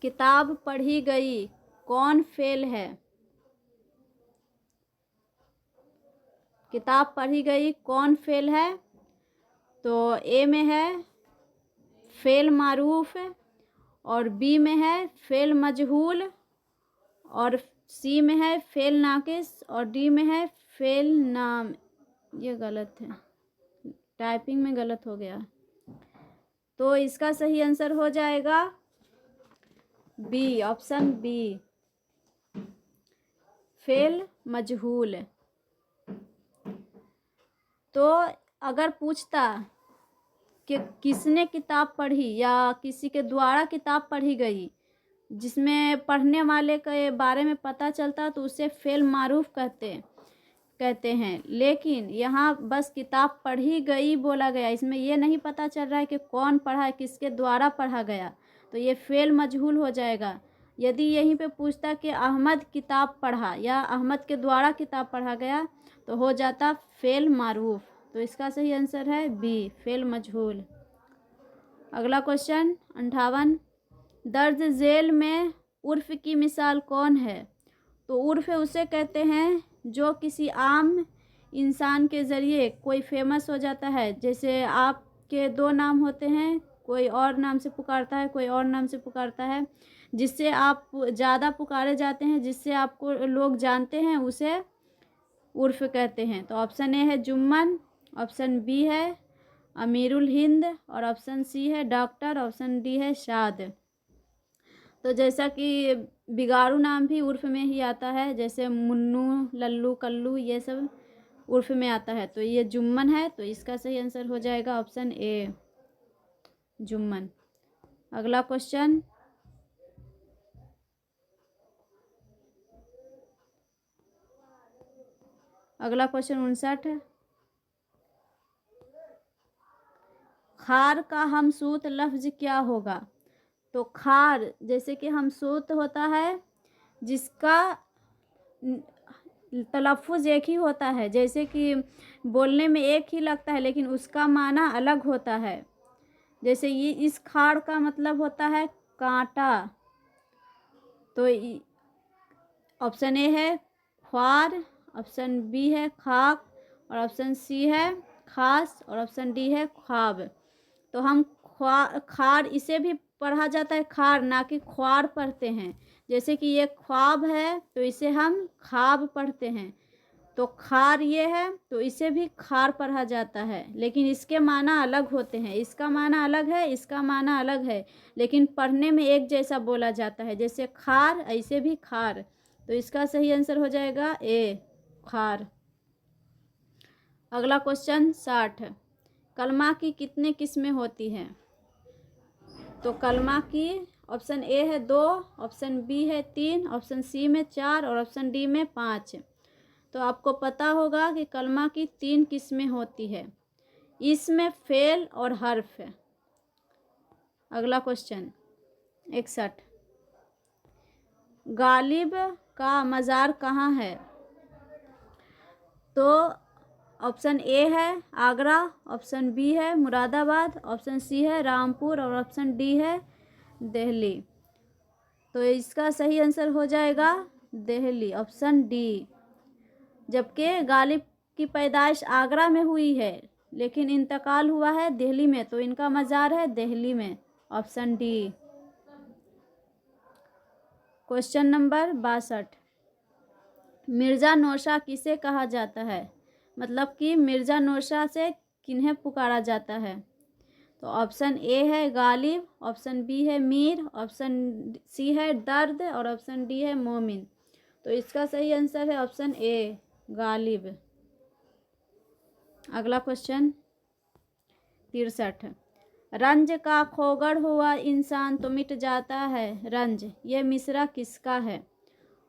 किताब पढ़ी गई कौन फेल है? किताब पढ़ी गई कौन फेल है? तो ए में है फेल मारूफ, और बी में है फेल मजहूल, और सी में है फेल नाकिस, और डी में है फेल नाम। ये गलत है, टाइपिंग में गलत हो गया, तो इसका सही आंसर हो जाएगा बी, ऑप्शन बी, फेल मजहूल। तो अगर पूछता कि किसने किताब पढ़ी या किसी के द्वारा किताब पढ़ी गई जिसमें पढ़ने वाले के बारे में पता चलता तो उसे फेल मारूफ कहते हैं। लेकिन यहाँ बस किताब पढ़ी गई बोला गया, इसमें ये नहीं पता चल रहा है कि कौन पढ़ा है, किसके द्वारा पढ़ा गया, तो ये फेल मजहूल हो जाएगा। यदि यहीं पे पूछता कि अहमद किताब पढ़ा या अहमद के द्वारा किताब पढ़ा गया तो हो जाता फेल मारूफ। तो इसका सही आंसर है बी, फेल मजहूल। अगला क्वेश्चन 58, दर्ज झेल में उर्फ की मिसाल कौन है? तो उर्फ उसे कहते हैं जो किसी आम इंसान के ज़रिए कोई फेमस हो जाता है। जैसे आपके दो नाम होते हैं, कोई और नाम से पुकारता है, कोई और नाम से पुकारता है, जिससे आप ज़्यादा पुकारे जाते हैं, जिससे आपको लोग जानते हैं, उसे उर्फ कहते हैं। तो ऑप्शन ए है जुम्मन, ऑप्शन बी है अमीरुल हिंद, और ऑप्शन सी है डॉक्टर, ऑप्शन डी है शाद। तो जैसा कि बिगाड़ू नाम भी उर्फ में ही आता है, जैसे मुन्नू, लल्लू, कल्लू, ये सब उर्फ में आता है। तो ये जुम्मन है, तो इसका सही आंसर हो जाएगा ऑप्शन ए, जुम्मन। अगला क्वेश्चन 59, खार का हमसूत लफ्ज़ क्या होगा? तो खार जैसे कि हमसूत होता है जिसका तलफ़ुज़ एक ही होता है, जैसे कि बोलने में एक ही लगता है लेकिन उसका माना अलग होता है। जैसे ये इस खार का मतलब होता है कांटा, तो ऑप्शन ए है ख्वार, ऑप्शन बी है खाक, और ऑप्शन सी है खास, और ऑप्शन डी है ख्वाब। तो हम खार इसे भी पढ़ा जाता है खार, ना कि ख्वार पढ़ते हैं। जैसे कि ये ख्वाब है तो इसे हम ख्वाब पढ़ते हैं, तो खार ये है तो इसे भी खार पढ़ा जाता है, लेकिन इसके माना अलग होते हैं। इसका माना अलग है, इसका माना अलग है, लेकिन पढ़ने में एक जैसा बोला जाता है। जैसे खार ऐसे भी खार, तो इसका सही आंसर हो जाएगा ए, खार। अगला क्वेश्चन 60, कलमा की कितने किस्में होती हैं? तो कलमा की ऑप्शन ए है 2, ऑप्शन बी है 3, ऑप्शन सी में 4 और ऑप्शन डी में 5। तो आपको पता होगा कि कलमा की 3 किस्में होती है, इसमें फेल और हर्फ है। अगला क्वेश्चन 61, गालिब का मज़ार कहाँ है? तो ऑप्शन ए है आगरा, ऑप्शन बी है मुरादाबाद, ऑप्शन सी है रामपुर और ऑप्शन डी है दिल्ली। तो इसका सही आंसर हो जाएगा दिल्ली, ऑप्शन डी। जबकि गालिब की पैदाइश आगरा में हुई है लेकिन इंतकाल हुआ है दिल्ली में, तो इनका मज़ार है दिल्ली में, option D. Question number 62, Mirza nausea किसे कहा जाता है? मतलब कि मिर्ज़ा नौशा से किन्हें पुकारा जाता है? तो ऑप्शन ए है गालिब, ऑप्शन बी है मीर, ऑप्शन सी है दर्द और ऑप्शन डी है मोमिन। तो इसका सही आंसर है ऑप्शन ए गालिब। अगला क्वेश्चन 63, रंज का खोगड़ हुआ इंसान तो मिट जाता है रंज, ये मिसरा किसका है?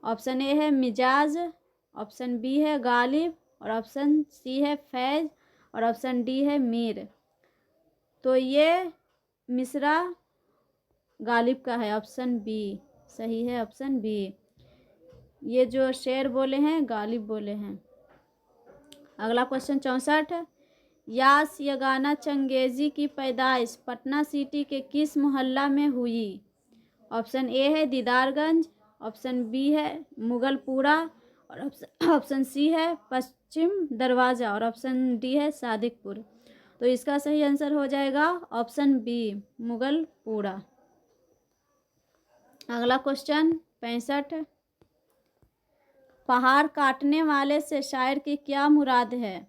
ऑप्शन ए है मिजाज, ऑप्शन बी है गालिब और ऑप्शन सी है फैज और ऑप्शन डी है मीर। तो ये मिसरा गालिब का है, ऑप्शन बी सही है, ऑप्शन बी। ये जो शेर बोले हैं गालिब बोले हैं। अगला क्वेश्चन 64, यास यगाना चंगेज़ी की पैदाइश पटना सिटी के किस मोहल्ला में हुई? ऑप्शन ए है दीदारगंज, ऑप्शन बी है मुगलपुरा और ऑप्शन सी है पश्चिम दरवाज़ा और ऑप्शन डी है सादिकपुर। तो इसका सही आंसर हो जाएगा ऑप्शन बी मुगलपुरा। अगला क्वेश्चन 65, पहाड़ काटने वाले से शायर की क्या मुराद है?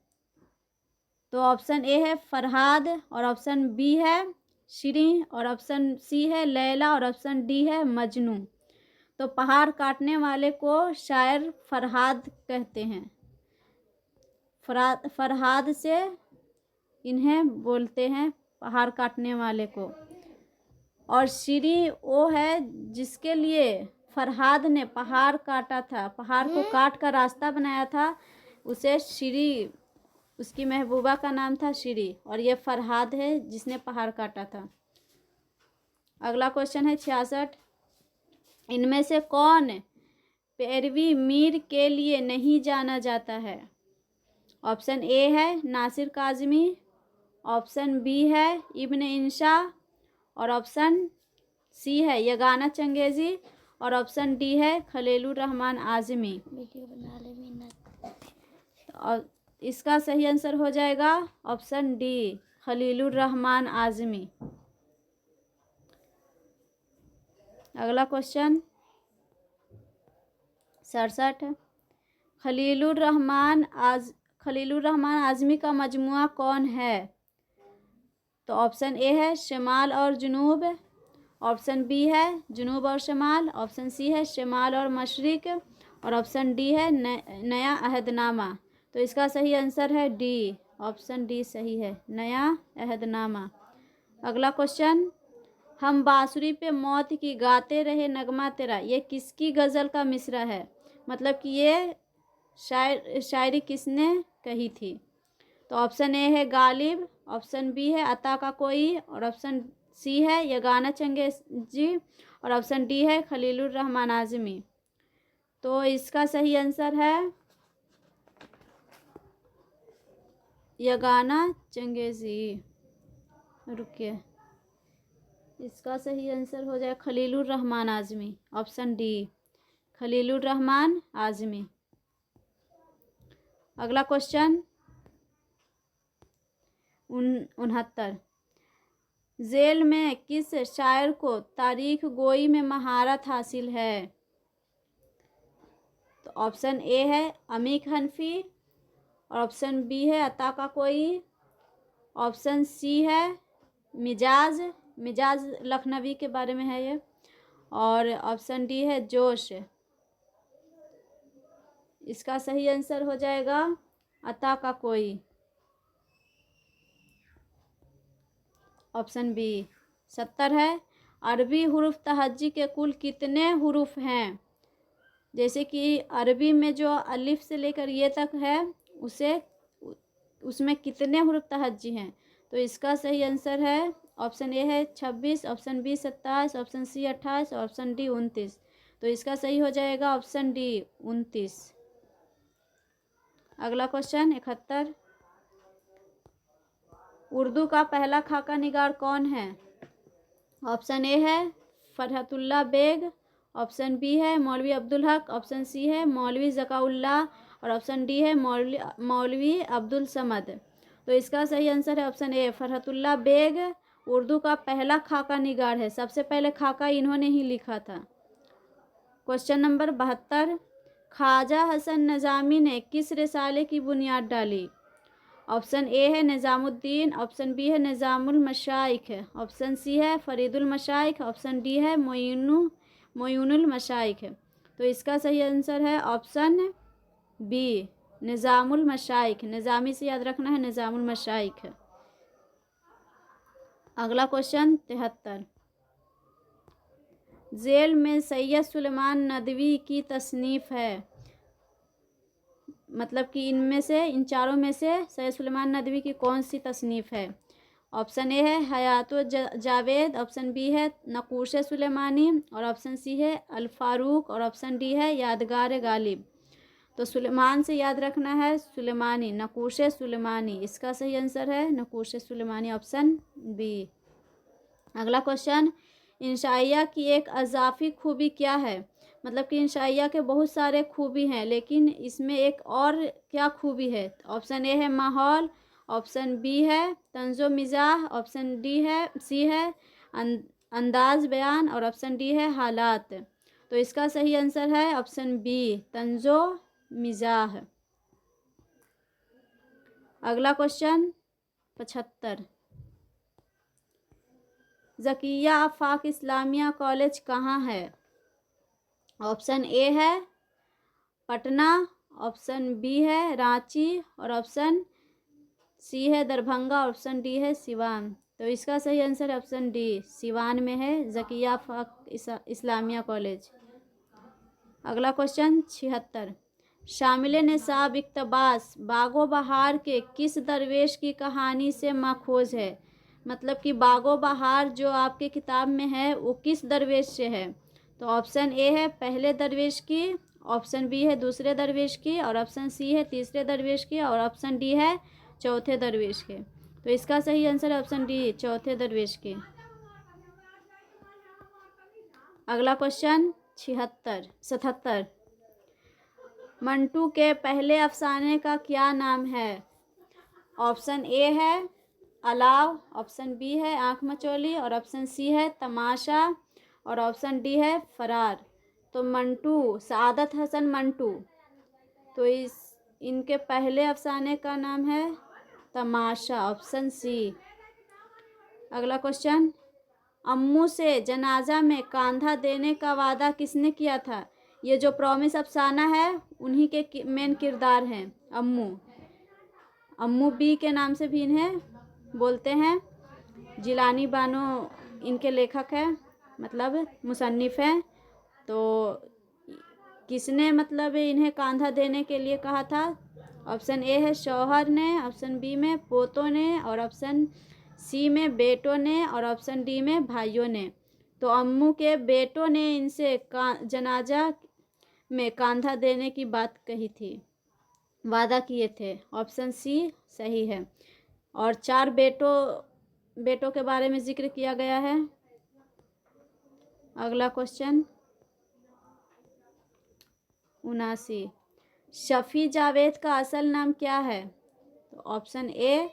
तो ऑप्शन ए है फरहाद और ऑप्शन बी है शिरीं और ऑप्शन सी है लैला और ऑप्शन डी है मजनू। तो पहाड़ काटने वाले को शायर फरहाद कहते हैं, फरहाद से इन्हें बोलते हैं पहाड़ काटने वाले को। और शिरीं वो है जिसके लिए फरहाद ने पहाड़ काटा था, पहाड़ को काट कर रास्ता बनाया था, उसे शिरीं, उसकी महबूबा का नाम था शिरीं, और ये फरहाद है जिसने पहाड़ काटा था। अगला क्वेश्चन है 66, इनमें से कौन पैरवी मीर के लिए नहीं जाना जाता है? ऑप्शन ए है नासिर काज़मी, ऑप्शन बी है इब्न इंशा और ऑप्शन सी है यगाना चंगेज़ी और ऑप्शन डी है खलीलुर रहमान आज़मी। और इसका सही आंसर हो जाएगा ऑप्शन डी खलीलुर रहमान आज़मी। अगला क्वेश्चन 67, खलीलुर रहमान आज़मी का मजमुआ कौन है? तो ऑप्शन ए है शमाल और जुनूब, ऑप्शन बी है जुनूब और शमाल, ऑप्शन सी है शमाल और मशरिक और ऑप्शन डी है नया अहदनामा। तो इसका सही आंसर है डी, ऑप्शन डी सही है, नया अहदनामा। अगला क्वेश्चन, हम बांसुरी पे मौत की गाते रहे नगमा तेरा, ये किसकी गज़ल का मिसरा है? मतलब कि ये शायरी किसने कही थी? तो ऑप्शन ए है गालिब, ऑप्शन बी है अता का कोई और ऑप्शन सी है यगाना चंगेज़ी और ऑप्शन डी है खलीलुर रहमान आज़मी। तो इसका सही आंसर है यगाना चंगेज़ी। रुकिए, इसका सही आंसर हो जाए खलीलुर रहमान आज़मी, ऑप्शन डी खलीलुर रहमान आज़मी। अगला क्वेश्चन 69, जेल में किस शायर को तारीख गोई में महारत हासिल है? तो ऑप्शन ए है अमीक हनफी और ऑप्शन बी है अता का कोई, ऑप्शन सी है मिजाज लखनवी के बारे में है ये, और ऑप्शन डी है जोश। इसका सही आंसर हो जाएगा अता का कोई, ऑप्शन बी। 70 है, अरबी हुरूफ तहज्जी के कुल कितने हुरूफ हैं? जैसे कि अरबी में जो अलिफ से लेकर ये तक है उसमें कितने हुरूफ तहज्जी हैं? तो इसका सही आंसर है ऑप्शन ए है 26, option B 27, option C 28, option D 29। तो इसका सही हो जाएगा ऑप्शन डी 29। अगला क्वेश्चन 71, उर्दू का पहला खाका निगार कौन है? ऑप्शन ए है फरहतुल्लाह बेग, ऑप्शन बी है मौलवी अब्दुल हक, ऑप्शन सी है मौलवी ज़काउल्लाह और ऑप्शन डी है मौलवी अब्दुल समद। तो इसका सही आंसर है ऑप्शन ए फरहतुल्लाह बेग उर्दू का पहला खाका निगार है। सबसे पहले खाका इन्होंने ही लिखा था। क्वेश्चन नंबर 72, ख्वाजा हसन निज़ामी ने किस रिसाले की बुनियाद डाली? ऑप्शन ए है निज़ामुद्दीन, ऑप्शन बी है निज़ामुल मशाइख, ऑप्शन सी है फरीदुल मशाइख, ऑप्शन डी है मोयूनुल मशाइख। तो इसका सही आंसर है ऑप्शन बी निज़ामुल मशाइख। निज़ामी से याद रखना है निज़ामुल मशाइख। अगला क्वेश्चन 73, जेल में सैयद सुलेमान नदवी की तसनीफ़ है। मतलब कि इनमें से इन चारों में से सैयद सुलेमान नदवी की कौन सी तसनीफ़ है? ऑप्शन ए है हयातो जावेद, ऑप्शन बी है नक़ूश सुलेमानी और ऑप्शन सी है अल फारूक और ऑप्शन डी है यादगार गालिब। तो सुलेमान से याद रखना है सुलेमानी, नक़ूश सुलेमानी। इसका सही आंसर है नक़ूश सुलेमानी, ऑप्शन बी। अगला क्वेश्चन, इंशाइया की एक अज़ाफ़ी खूबी क्या है? मतलब कि इंशाइया के बहुत सारे खूबी हैं लेकिन इसमें एक और क्या खूबी है? ऑप्शन ए है माहौल, ऑप्शन बी है तंज़ो मिज़ाह, ऑप्शन सी है अंदाज़ बयान और ऑप्शन डी है हालात। तो इसका सही आंसर है ऑप्शन बी तंज़ो मिज़ाह। अगला क्वेश्चन 75, ज़किया आफाक इस्लामिया कॉलेज कहाँ है? ऑप्शन ए है पटना, ऑप्शन बी है रांची और ऑप्शन सी है दरभंगा, ऑप्शन डी है सिवान। तो इसका सही आंसर ऑप्शन डी सिवान में है ज़किया आफाक इस्लामिया कॉलेज। अगला क्वेश्चन 76, शामिल निसाब इक़्तिबास बागो बहार के किस दरवेश की कहानी से माखूज़ है? मतलब कि बागो बहार जो आपके किताब में है वो किस दरवेश से है? तो ऑप्शन ए है पहले दरवेश की, ऑप्शन बी है दूसरे दरवेश की और ऑप्शन सी है तीसरे दरवेश की और ऑप्शन डी है चौथे दरवेश के। तो इसका सही आंसर है ऑप्शन डी चौथे दरवेश के। अगला क्वेश्चन 77, मंटू के पहले अफसाने का क्या नाम है? ऑप्शन ए है अलाव, ऑप्शन बी है आँख मचोली और ऑप्शन सी है तमाशा और ऑप्शन डी है फरार। तो मंटू सआदत हसन मंटू, तो इनके पहले अफसाने का नाम है तमाशा, ऑप्शन सी। अगला क्वेश्चन, अम्मू से जनाजा में कांधा देने का वादा किसने किया था? ये जो प्रॉमिस अफसाना है उन्हीं के मेन किरदार हैं अम्मू। अम्मू बी के नाम से भी इन्हें बोलते हैं। जिलानी बानो इनके लेखक हैं, मतलब मुसन्निफ़ हैं। तो किसने मतलब इन्हें कांधा देने के लिए कहा था? ऑप्शन ए है शौहर ने, ऑप्शन बी में पोतों ने और ऑप्शन सी में बेटों ने और ऑप्शन डी में भाइयों ने। तो अम्मू के बेटों ने इनसे जनाजा में कांधा देने की बात कही थी, वादा किए थे। ऑप्शन सी सही है। और 4 बेटों के बारे में जिक्र किया गया है। अगला क्वेश्चन 79, शफ़ी जावेद का असल नाम क्या है? तो option A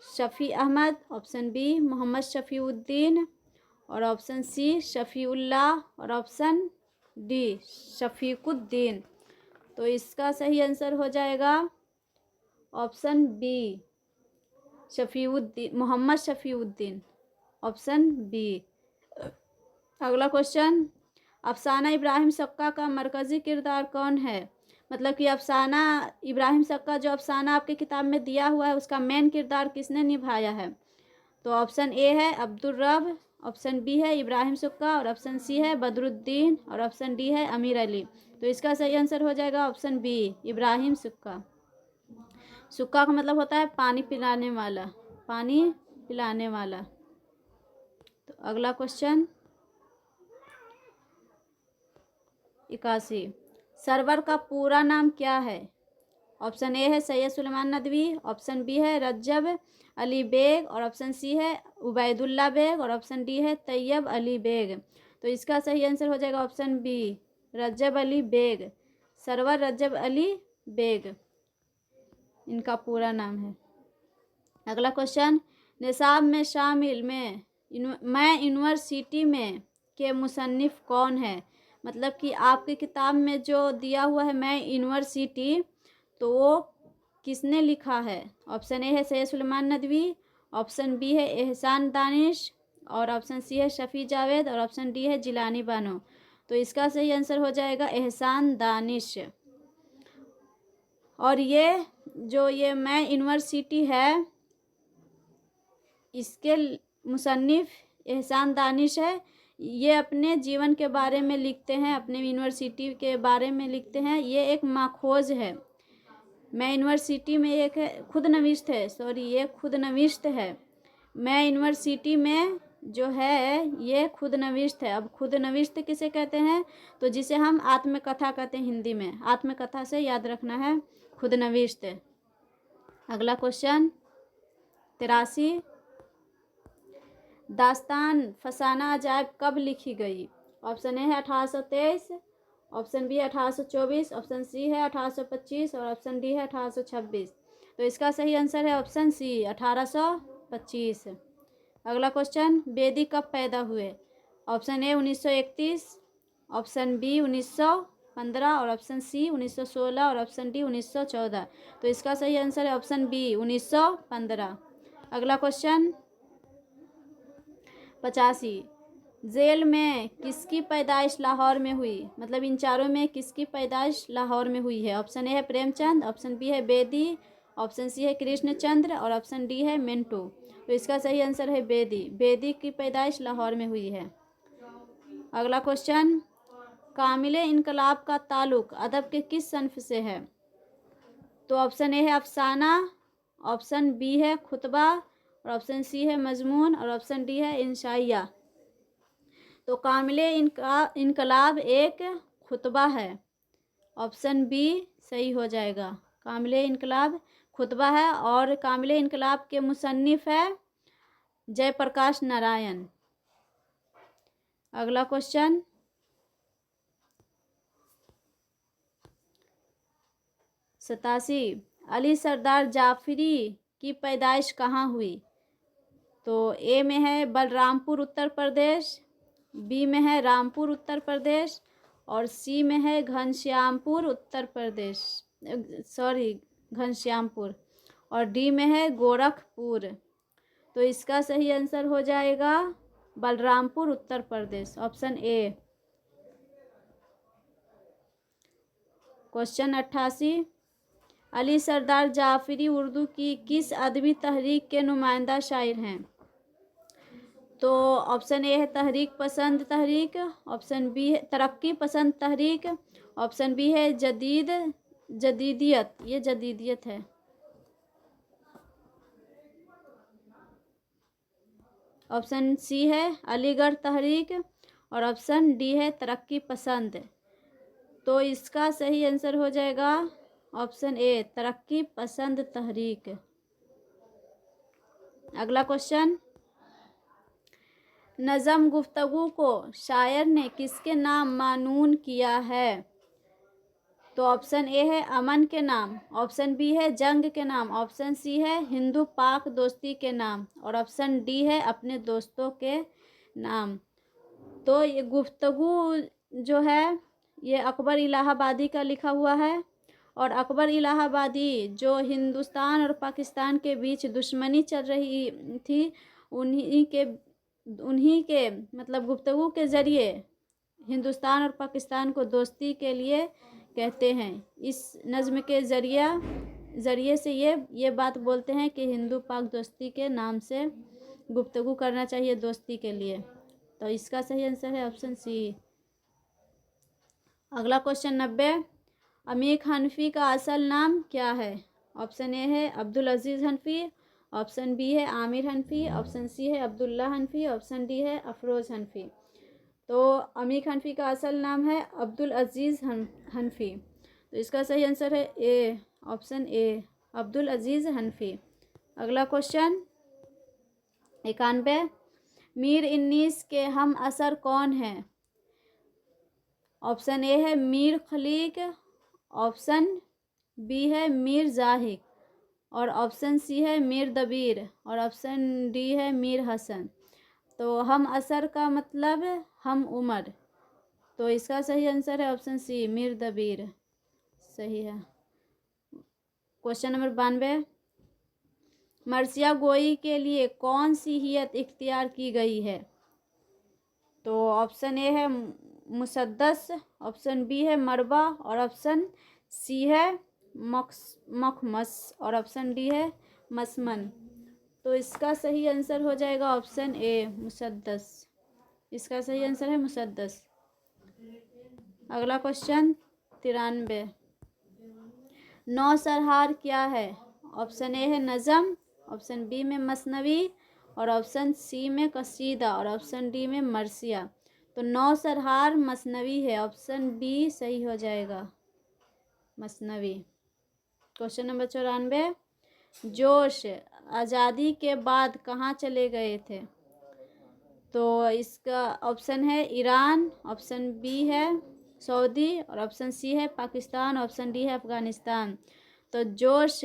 Shafi Ahmed, option B Mohammad Shafiuddin और ऑप्शन सी शफ़ीउल्लाह और ऑप्शन डी शफ़ीकुद्दीन। तो इसका सही आंसर हो जाएगा option B Shafiuddin, Mohammad Shafiuddin, option B. अगला क्वेश्चन, अफसाना इब्राहिम सक्का का मरकज़ी किरदार कौन है? मतलब कि अफसाना इब्राहिम सक्का जो अफसाना आपके किताब में दिया हुआ है उसका मेन किरदार किसने निभाया है? तो ऑप्शन ए है अब्दुल रब, ऑप्शन बी है इब्राहिम सुक्का और ऑप्शन सी है बदरुद्दीन और ऑप्शन डी है अमीर अली। तो इसका सही आंसर हो जाएगा ऑप्शन बी इब्राहिम सुक्का। सुक्का का मतलब होता है पानी पिलाने वाला, पानी पिलाने वाला। तो अगला क्वेश्चन 81, सरवर का पूरा नाम क्या है? ऑप्शन ए है सैयद सुलेमान नदवी, ऑप्शन बी है रज्जब अली बेग और ऑप्शन सी है उबैदुल्ला बेग और ऑप्शन डी है तैयब अली बेग। तो इसका सही आंसर हो जाएगा ऑप्शन बी रज्जब अली बेग। सरवर रज्जब अली बेग इनका पूरा नाम है। अगला क्वेश्चन, निसाब में शामिल मैं यूनिवर्सिटी में के मुसन्निफ कौन है? मतलब कि आपकी किताब में जो दिया हुआ है मैं यूनिवर्सिटी, तो वो किसने लिखा है? ऑप्शन ए है सैयद सुलेमान नदवी, ऑप्शन बी है एहसान दानिश और ऑप्शन सी है शफ़ी जावेद और ऑप्शन डी है जिलानी बानो। तो इसका सही आंसर हो जाएगा एहसान दानिश। और ये मैं यूनिवर्सिटी है, इसके मुसन्निफ एहसान दानिश है। ये अपने जीवन के बारे में लिखते हैं, अपने यूनिवर्सिटी के बारे में लिखते हैं। ये एक माखोज है। मैं यूनिवर्सिटी में एक खुद नविश्त है, ये खुद नविश्त है। मैं यूनिवर्सिटी में जो है ये खुद नविश्त है। अब खुद नविश्त किसे कहते हैं? तो जिसे हम आत्मकथा कहते हैं हिंदी में। आत्मकथा से याद रखना है खुद नविश्त। अगला क्वेश्चन 83, दास्तान फसाना अजायब कब लिखी गई? ऑप्शन ए है 1823, ऑप्शन बी है 1824, ऑप्शन सी है 1825 और ऑप्शन डी है 1826। तो इसका सही आंसर है ऑप्शन सी 1825। अगला क्वेश्चन, बेदी कब पैदा हुए? ऑप्शन ए 1931, ऑप्शन बी 1915 और ऑप्शन सी 1916 और ऑप्शन डी 1914। तो इसका सही आंसर है ऑप्शन बी 1915। अगला क्वेश्चन 85, जेल में किसकी पैदाइश लाहौर में हुई? मतलब इन चारों में किसकी पैदाइश लाहौर में हुई है? ऑप्शन ए है प्रेमचंद, ऑप्शन बी है बेदी, ऑप्शन सी है कृष्णचंद्र और ऑप्शन डी है मिंटू। तो इसका सही आंसर है बेदी। बेदी की पैदाइश लाहौर में हुई है। अगला क्वेश्चन, कामिले इनकलाब का ताल्लुक अदब के किस सन्फ से है? तो ऑप्शन ए है अफसाना, ऑप्शन बी है खुतबा और ऑप्शन सी है मजमून और ऑप्शन डी है इंशाइया। तो कामिले इनकलाब एक खुतबा है। ऑप्शन बी सही हो जाएगा। कामिले इनकलाब खुतबा है और कामिले इनकलाब के मुसन्निफ है जयप्रकाश नारायण। अगला क्वेश्चन 87, अली सरदार जाफरी की पैदाइश कहाँ हुई? तो ए में है बलरामपुर उत्तर प्रदेश, बी में है रामपुर उत्तर प्रदेश और सी में है घनश्यामपुर उत्तर प्रदेश, घनश्यामपुर और डी में है गोरखपुर। तो इसका सही आंसर हो जाएगा Balrampur Uttar Pradesh, option A. Question 88, Ali सरदार जाफरी उर्दू की किस अदबी तहरीक के नुमाइंदा शायर हैं? तो ऑप्शन ए है तहरीक पसंद तहरीक, ऑप्शन बी है तरक्की पसंद तहरीक, ऑप्शन बी है जदीदियत, ये जदीदियत है, ऑप्शन सी है अलीगढ़ तहरीक और ऑप्शन डी है तरक्की पसंद। तो इसका सही आंसर हो जाएगा ऑप्शन ए तरक्की पसंद तहरीक। अगला क्वेश्चन, नज़म गुफ्तगू को शायर ने किसके नाम मानून किया है? तो ऑप्शन ए है अमन के नाम, ऑप्शन बी है जंग के नाम, ऑप्शन सी है हिंदू पाक दोस्ती के नाम और ऑप्शन डी है अपने दोस्तों के नाम। तो ये गुफ्तगू जो है ये अकबर इलाहाबादी का लिखा हुआ है और अकबर इलाहाबादी जो हिंदुस्तान और पाकिस्तान के बीच दुश्मनी चल रही थी उन्हीं के मतलब गुफ्तगू के ज़रिए हिंदुस्तान और पाकिस्तान को दोस्ती के लिए कहते हैं। इस नज़्म के ज़रिए से ये बात बोलते हैं कि हिंदू पाक दोस्ती के नाम से गुफ्तगू करना चाहिए दोस्ती के लिए। तो इसका सही आंसर है ऑप्शन सी। अगला क्वेश्चन 90, अमीर हनफी का असल नाम क्या है? ऑप्शन ए है अब्दुल अजीज़ हनफी, ऑप्शन बी है आमिर हनफी, ऑप्शन सी है अब्दुल्ला हनफी, ऑप्शन डी है अफरोज़ हनफी। तो अमीर हनफी का असल नाम है अब्दुल अजीज़ हनफी। तो इसका सही आंसर है ए, ऑप्शन ए, अब्दुल अजीज़ हनफी। अगला क्वेश्चन 91, मीर इन्नीस के हम असर कौन हैं? ऑप्शन ए है मीर खलीक, ऑप्शन बी है मीर जाहिक, और ऑप्शन सी है मीर दबीर, और ऑप्शन डी है मीर हसन। तो हम असर का मतलब हम उमर। तो इसका सही आंसर है ऑप्शन सी, मीर दबीर, सही है। क्वेश्चन नंबर 92, मर्सिया गोई के लिए कौन सी हियत इख्तियार की गई है? तो ऑप्शन ए है मुसद्दस, ऑप्शन बी है मरबा, और ऑप्शन सी है मखमस, और ऑप्शन डी है मसमन। तो इसका सही आंसर हो जाएगा ऑप्शन ए, मुसद्दस। इसका सही आंसर है मुसद्दस। अगला क्वेश्चन 93, नौसरहार क्या है? ऑप्शन ए है नज़म, ऑप्शन बी में मसनवी, और ऑप्शन सी में कसीदा, और ऑप्शन डी में मरसिया। तो नौसरहार मसनवी है, ऑप्शन बी सही हो जाएगा, मसनवी। क्वेश्चन नंबर 94, जोश आज़ादी के बाद कहाँ चले गए थे? तो इसका ऑप्शन है ईरान, ऑप्शन बी है सऊदी, और ऑप्शन सी है पाकिस्तान, ऑप्शन डी है अफ़गानिस्तान। तो जोश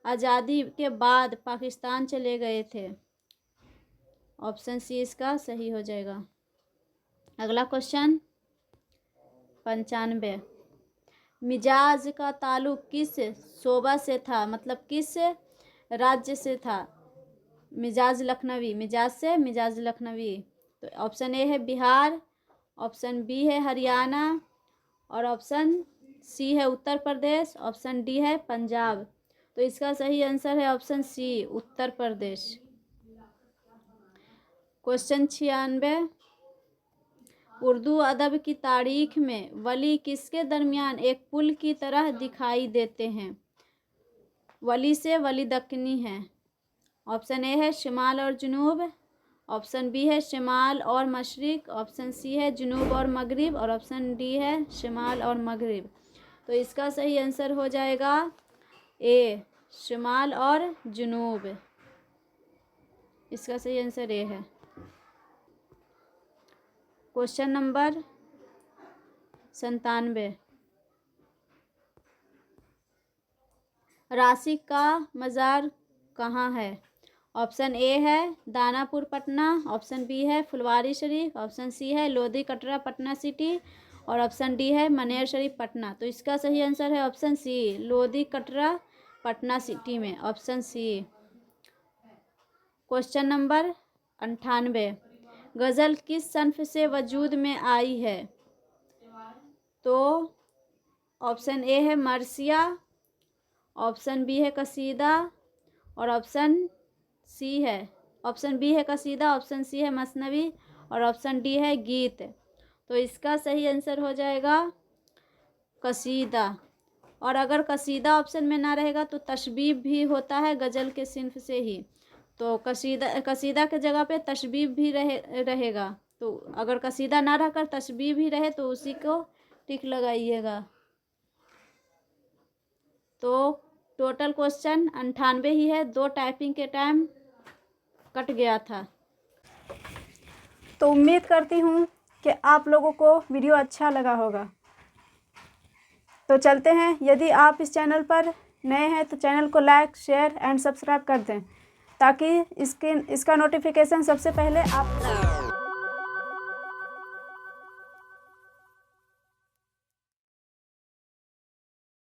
आज़ादी के बाद पाकिस्तान चले गए थे, ऑप्शन सी इसका सही हो जाएगा। अगला क्वेश्चन 95, मिजाज का ताल्लुक़ किस शोबा से था, मतलब किस राज्य से था? मिजाज लखनवी, मिजाज से मिजाज लखनवी। तो ऑप्शन ए है बिहार, ऑप्शन बी है हरियाणा, और ऑप्शन सी है उत्तर प्रदेश, ऑप्शन डी है पंजाब। तो इसका सही आंसर है ऑप्शन सी, उत्तर प्रदेश। क्वेश्चन 96, उर्दू अदब की तारीख में वली किसके दरमियान एक पुल की तरह दिखाई देते हैं? वली से वली दक्कनी है। ऑप्शन ए है शिमाल और जुनूब, ऑप्शन बी है शिमाल और मशरिक, ऑप्शन सी है जुनूब और मगरिब, और ऑप्शन डी है शिमाल और मगरिब। तो इसका सही आंसर हो जाएगा ए, शिमाल और जुनूब। इसका सही आंसर ए है। क्वेश्चन नंबर 97, राशिक का मज़ार कहाँ है? ऑप्शन ए है दानापुर पटना, ऑप्शन बी है फुलवारी शरीफ, ऑप्शन सी है लोधी कटरा पटना सिटी, और ऑप्शन डी है मनेर शरीफ पटना। तो इसका सही आंसर है option C, Lodhi Katra Patna City में, ऑप्शन सी। क्वेश्चन नंबर 98, गज़ल किस सन्फ से वजूद में आई है? तो ऑप्शन ए है मरसिया, ऑप्शन बी है कसीदा, और ऑप्शन बी है कसीदा, ऑप्शन सी है मसनवी, और ऑप्शन डी है गीत। तो इसका सही आंसर हो जाएगा कसीदा। और अगर कसीदा ऑप्शन में ना रहेगा तो तशबीब भी होता है गज़ल के सिन्फ से ही। तो कसीदा के जगह पे तशबीब भी रहेगा। तो अगर कसीदा ना रहकर तशबीब भी रहे तो उसी को टिक लगाइएगा। तो टोटल क्वेश्चन 98 ही है, 2 टाइपिंग के टाइम कट गया था। तो उम्मीद करती हूँ कि आप लोगों को वीडियो अच्छा लगा होगा। तो चलते हैं, यदि आप इस चैनल पर नए हैं तो चैनल को लाइक, शेयर एंड सब्सक्राइब कर दें ताकि इसका नोटिफिकेशन सबसे पहले आप